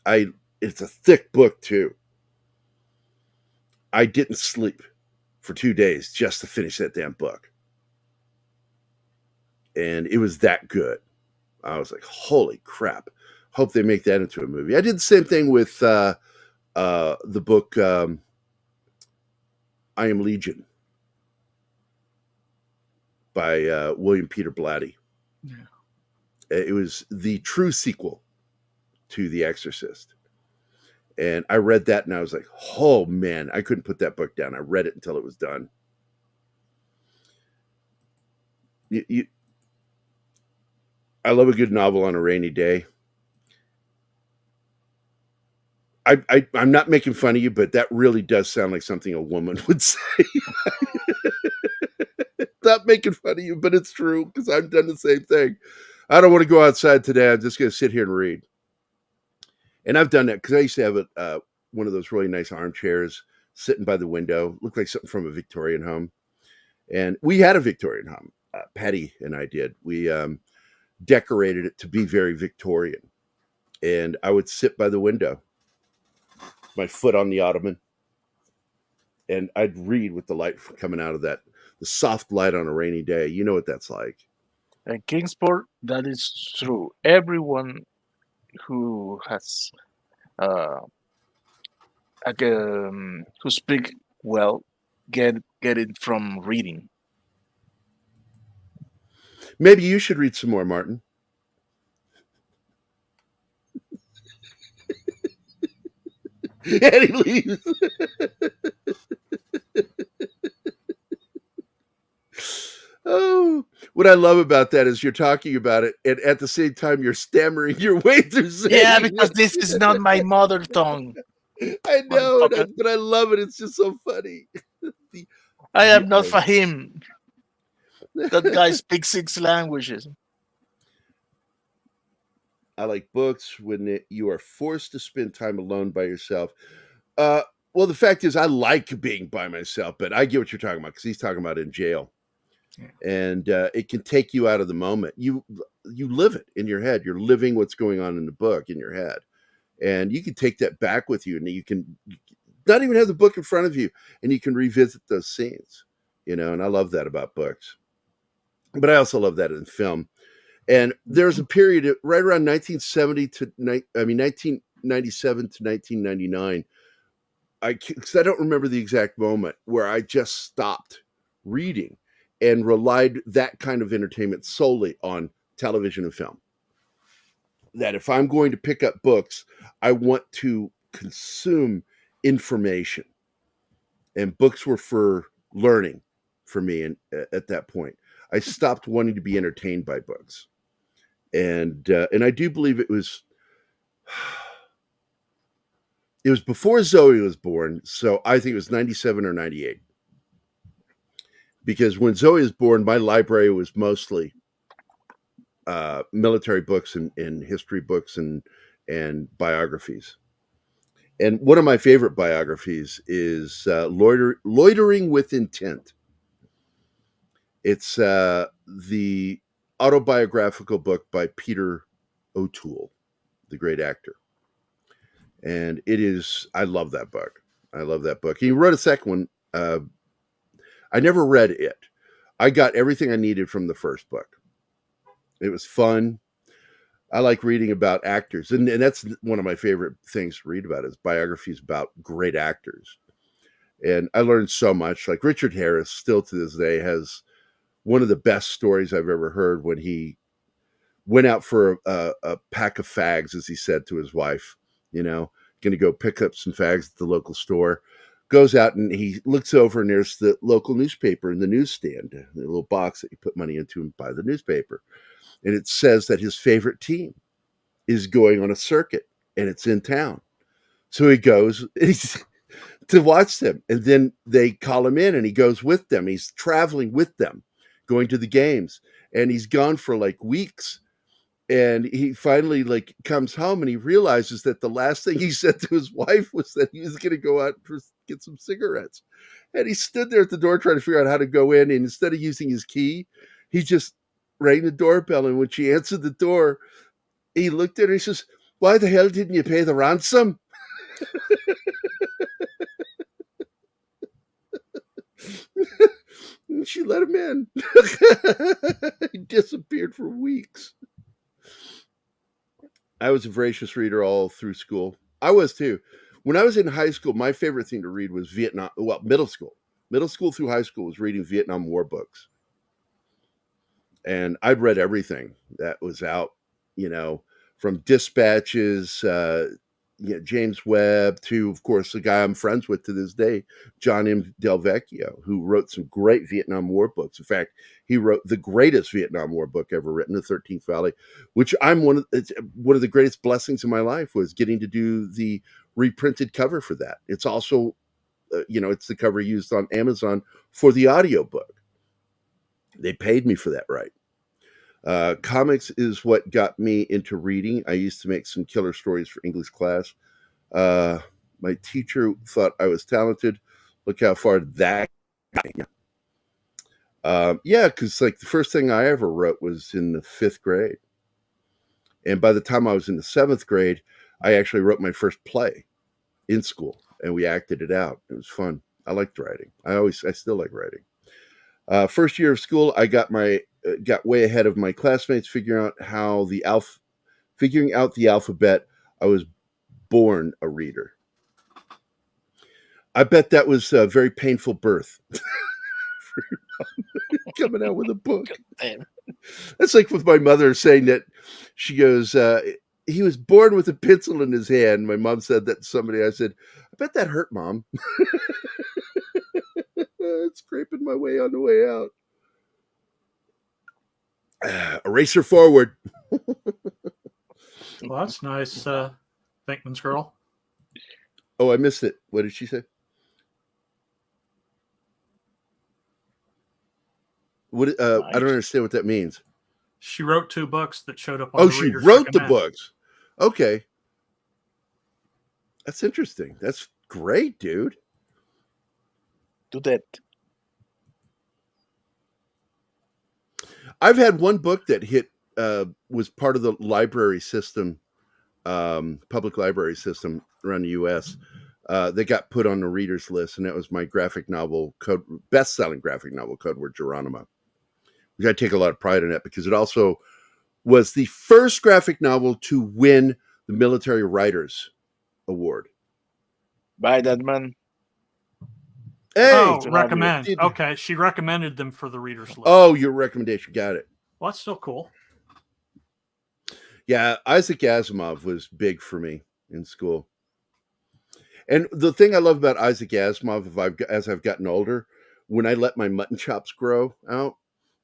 It's a thick book too. I didn't sleep for 2 days just to finish that damn book. And it was that good. I was like, holy crap. Hope they make that into a movie. I did the same thing with the book I Am Legion by William Peter Blatty. Yeah. It was the true sequel to The Exorcist. And I read that and I was like, oh man, I couldn't put that book down. I read it until it was done. I love a good novel on a rainy day. I'm not making fun of you, but that really does sound like something a woman would say. Not making fun of you, but it's true because I've done the same thing. I don't want to go outside today. I'm just going to sit here and read. And I've done that because I used to have one of those really nice armchairs sitting by the window. Looked like something from a Victorian home. And we had a Victorian home. Patty and I did. We decorated it to be very Victorian. And I would sit by the window, my foot on the ottoman, and I'd read with the light coming out of that, the soft light on a rainy day. You know what that's like. And Kingsport, that is true. Everyone who has who speak well get it from reading. Maybe you should read some more, Martin. And he leaves. Oh, what I love about that is you're talking about it, and at the same time you're stammering your way through saying, yeah, because this is not my mother tongue. I know, but I love it. It's just so funny. I am not Fahim. That guy speaks 6 languages. I like books when you are forced to spend time alone by yourself. Well, the fact is, I like being by myself, but I get what you're talking about because he's talking about in jail. Yeah. And it can take you out of the moment. You live it in your head. You're living what's going on in the book in your head. And you can take that back with you, and you can not even have the book in front of you, and you can revisit those scenes, and I love that about books. But I also love that in film. And there's a period right around 1970 to 1997 to 1999. Because I don't remember the exact moment where I just stopped reading and relied that kind of entertainment solely on television and film. That if I'm going to pick up books, I want to consume information. And books were for learning for me. And at that point, I stopped wanting to be entertained by books. And I do believe it was before Zoe was born. So I think it was 97 or 98. Because when Zoe was born, my library was mostly military books and history books and biographies. And one of my favorite biographies is Loitering with Intent. It's the autobiographical book by Peter O'Toole, the great actor. And I love that book. I love that book. He wrote a second one. I never read it. I got everything I needed from the first book. It was fun. I like reading about actors. And that's one of my favorite things to read about is biographies about great actors. And I learned so much. Like Richard Harris, still to this day, has one of the best stories I've ever heard when he went out for a pack of fags, as he said to his wife, going to go pick up some fags at the local store. Goes out and he looks over and there's the local newspaper in the newsstand, the little box that you put money into and buy the newspaper. And it says that his favorite team is going on a circuit and it's in town. So he goes to watch them. And then they call him in and he goes with them. He's traveling with them, going to the games. And he's gone for like weeks. And he finally comes home and he realizes that the last thing he said to his wife was that he was going to go out and get some cigarettes. And he stood there at the door trying to figure out how to go in. And instead of using his key, he just rang the doorbell. And when she answered the door, he looked at her and he says, "Why the hell didn't you pay the ransom?" And she let him in. He disappeared for weeks. I was a voracious reader all through school. I was too. When I was in high school, my favorite thing to read was Vietnam. Well, middle school. Middle school through high school was reading Vietnam War books. And I'd read everything that was out, from Dispatches, James Webb to, of course, the guy I'm friends with to this day, John M. Del Vecchio, who wrote some great Vietnam War books. In fact, he wrote the greatest Vietnam War book ever written, The 13th Valley, which one of the greatest blessings in my life was getting to do the reprinted cover for that. It's also, it's the cover used on Amazon for the audiobook. They paid me for that right. Comics is what got me into reading. I used to make some killer stories for English class. My teacher thought I was talented. Look how far that got me. Because the first thing I ever wrote was in the 5th grade. And by the time I was in the 7th grade, I actually wrote my first play in school and we acted it out. It was fun. I liked writing. I still like writing. First year of school, I got way ahead of my classmates, figuring out the alphabet. I was born a reader. I bet that was a very painful birth. Coming out with a book. That's like with my mother saying that she goes, he was born with a pencil in his hand. My mom said that to somebody. I said, I bet that hurt, Mom. It's scraping my way on the way out. Eraser forward. Well, that's nice, Pinkman's girl. Oh, I missed it. What did she say? What? Nice. I don't understand what that means. She wrote 2 books that showed up on the she wrote the books. Okay. That's interesting. That's great, dude. Do that. I've had one book that hit was part of the library system, public library system around the U.S. That got put on the readers list, and that was my graphic novel best-selling graphic novel, Code Word Geronimo. Which I take a lot of pride in that because it also was the first graphic novel to win the Military Writers Award. Buy that, man. Hey, recommend. Okay, she recommended them for the readers list. Oh, your recommendation. Got it. Well, that's still cool. Yeah, Isaac Asimov was big for me in school. And the thing I love about Isaac Asimov, as I've gotten older, when I let my mutton chops grow out,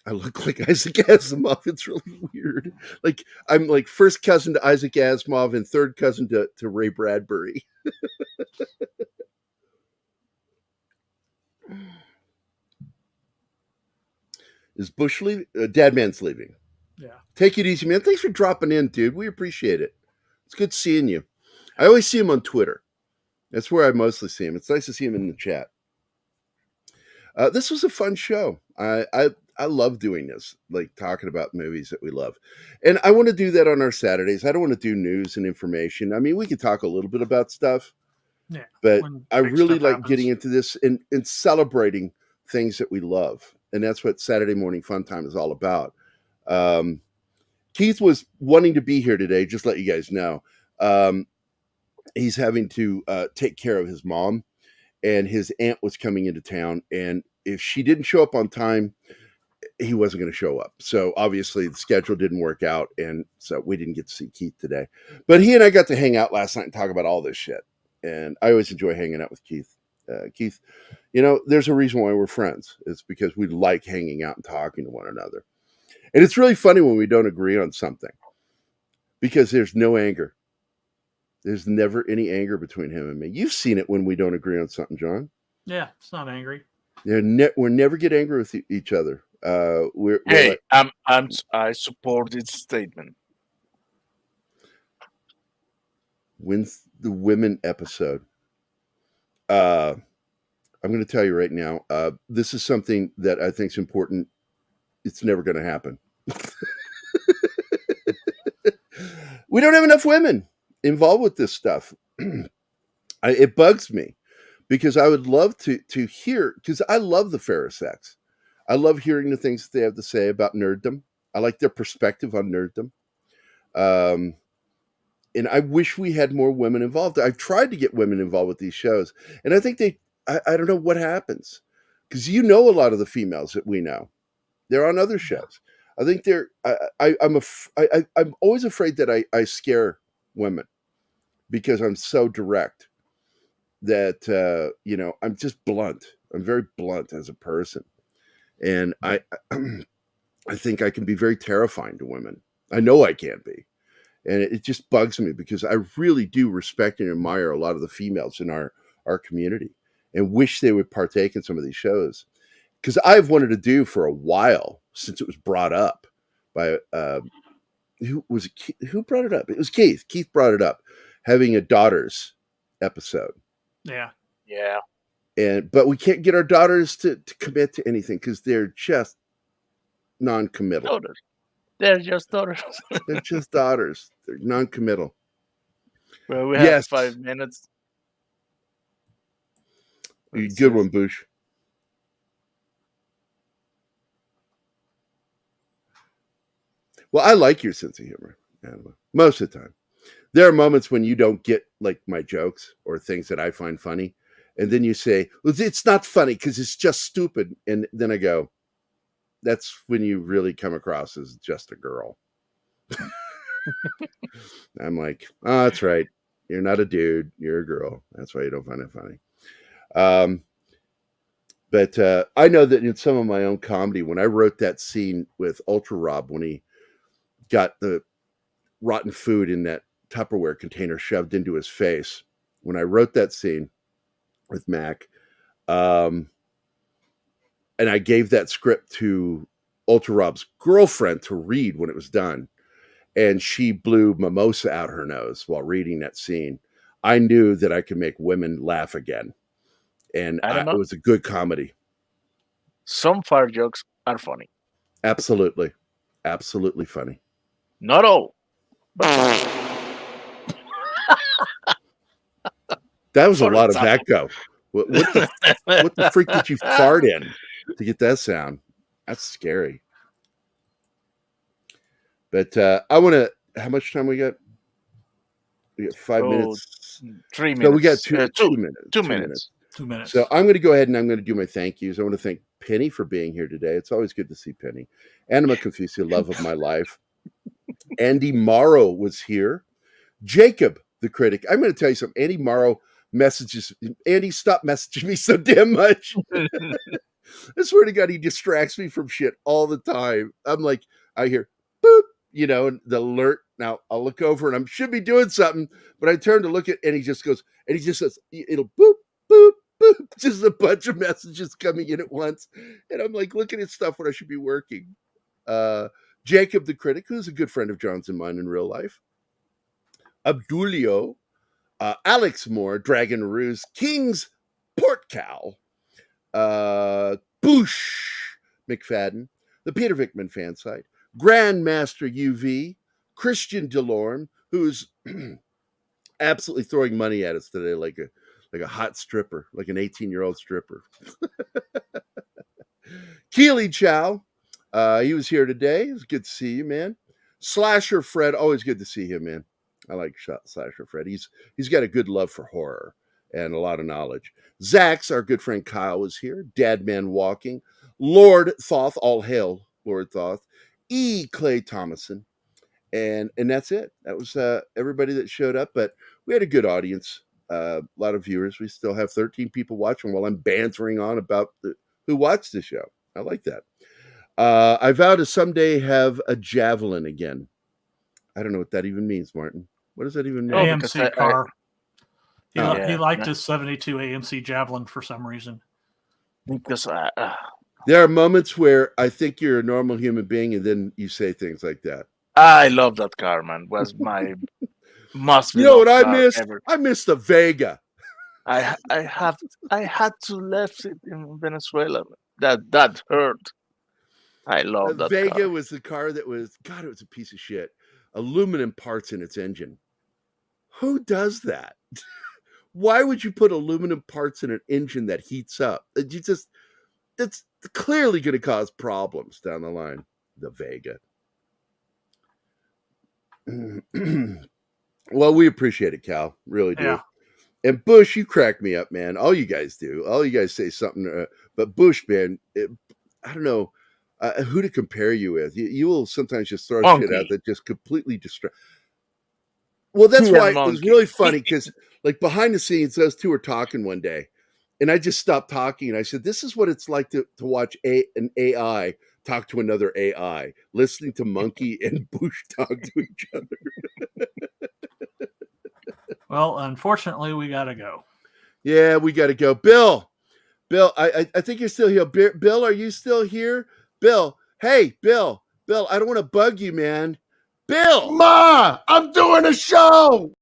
I look like Isaac Asimov. It's really weird. Like I'm like first cousin to Isaac Asimov and third cousin to Ray Bradbury. Is Bush leaving? Dadman's leaving. Yeah. Take it easy, man. Thanks for dropping in, dude. We appreciate it. It's good seeing you. I always see him on Twitter. That's where I mostly see him. It's nice to see him in the chat. This was a fun show. I love doing this, like talking about movies that we love. And I want to do that on our Saturdays. I don't want to do news and information. I mean, we could talk a little bit about stuff, Yeah. but when I big really stuff like happens. getting into this and celebrating things that we love. And that's what Saturday Morning Fun Time is all about. Keith was wanting to be here today, just let you guys know. He's having to take care of his mom, and his aunt was coming into town. And if she didn't show up on time, he wasn't going to show up. So obviously the schedule didn't work out. And so we didn't get to see Keith today. But he and I got to hang out last night and talk about all this shit. And I always enjoy hanging out with Keith. Keith, you know, there's a reason why we're friends. It's because we like hanging out and talking to one another. And it's really funny when we don't agree on something because there's no anger. There's never any anger between him and me. You've seen it when we don't agree on something, John. Yeah, it's not angry. We're never get angry with each other. We're Hey, like, I support this statement. when's the women episode? I'm going to tell you right now. This is something that I think is important. It's never going to happen. We don't have enough women involved with this stuff. It bugs me because I would love to hear, because I love the fairer sex. I love hearing the things that they have to say about nerddom. I like their perspective on nerddom. And I wish we had more women involved. I've tried to get women involved with these shows, and I think I don't know what happens, because you know a lot of the females that we know. They're on other shows. I think I'm always afraid that I scare women because I'm so direct that, I'm just blunt. I'm very blunt as a person. And I think I can be very terrifying to women. I know I can be. And it just bugs me because I really do respect and admire a lot of the females in our community and wish they would partake in some of these shows. Because I've wanted to do for a while since it was brought up by who brought it up? It was Keith. Keith brought it up, having a daughters episode. Yeah. But we can't get our daughters to commit to anything because they're just non-committal. Daughters. They're just daughters. They're just daughters. They're non-committal. Well, we have 5 minutes. Good one, Bush. Well, I like your sense of humor, Anima, most of the time. There are moments when you don't get like my jokes or things that I find funny. And then you say, well, it's not funny because it's just stupid. And then I go, that's when you really come across as just a girl. I'm like, oh, that's right. You're not a dude. You're a girl. That's why you don't find it funny. But I know that in some of my own comedy, when I wrote that scene with Ultra Rob, when he got the rotten food in that Tupperware container shoved into his face, when I wrote that scene with Mac, and I gave that script to Ultra Rob's girlfriend to read when it was done, and she blew mimosa out her nose while reading that scene, I knew that I could make women laugh again. And it was a good comedy. Some fart jokes are funny. Absolutely. Absolutely funny. Not all. That was a lot of echo. What the freak did you fart in to get that sound? That's scary. But I want to. How much time we got? We got 5 minutes. 3 minutes. No, we got 2 minutes. 2 minutes. 2 minutes. So I'm going to go ahead and I'm going to do my thank yous. I want to thank Penny for being here today. It's always good to see Penny. Anima Confucio, love of my life. Andy Morrow was here. Jacob, the critic. I'm going to tell you something. Andy Morrow messages. Andy, stop messaging me so damn much. I swear to God, he distracts me from shit all the time. I'm like, I hear boop, and the alert. Now I'll look over and I should be doing something, but I turn to look at, and he just says, it'll boop, boop, boop. Just a bunch of messages coming in at once. And I'm like looking at stuff when I should be working. Jacob, the critic, who's a good friend of John's and mine in real life. Abdulio, Alex Moore, Dragon Ruse, King's Port Cal, Boosh McFadden, the Peter Vickman fan site, Grandmaster UV, Christian Delorme, who's absolutely throwing money at us today like a hot stripper, like an 18-year-old stripper. Keely Chow, he was here today. It was good to see you, man. Slasher Fred, always good to see him, man. I like Slasher Fred. He's got a good love for horror and a lot of knowledge. Zach's, our good friend Kyle, was here. Dadman Walking. Lord Thoth, all hail Lord Thoth. E. Clay Thomason. And that's it. That was everybody that showed up. But we had a good audience, a lot of viewers. We still have 13 people watching while I'm bantering on about who watched the show. I like that. I vow to someday have a javelin again. I don't know what that even means, Martin. What does that even mean? AMC car. He liked his 72 AMC Javelin for some reason. Because there are moments where I think you're a normal human being, and then you say things like that. I love that car, man. It was my must. You know what I missed? Ever. I missed the Vega. I had to left it in Venezuela. That hurt. I love that Vega car. was the car that was, God, it was a piece of shit. Aluminum parts in its engine. Who does that? Why would you put aluminum parts in an engine that heats up? That's clearly going to cause problems down the line. The Vega. Well, we appreciate it, Cal. Really do. Yeah. And Bush, you crack me up, man. All you guys do. All you guys say something. But Bush, man, I don't know who to compare you with. You will sometimes just throw shit out that just completely distract. Well, that's why it was really funny because, like, behind the scenes, those two were talking one day, and I just stopped talking and I said, "This is what it's like to watch an AI talk to another AI, listening to Monkey and Bush talk to each other." Well, unfortunately, we got to go. Yeah, we got to go. Bill, I think you're still here. Bill, are you still here? Bill, hey, Bill, I don't want to bug you, man. Bill! Ma, I'm doing a show!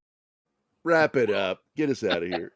Wrap it up. Get us out of here.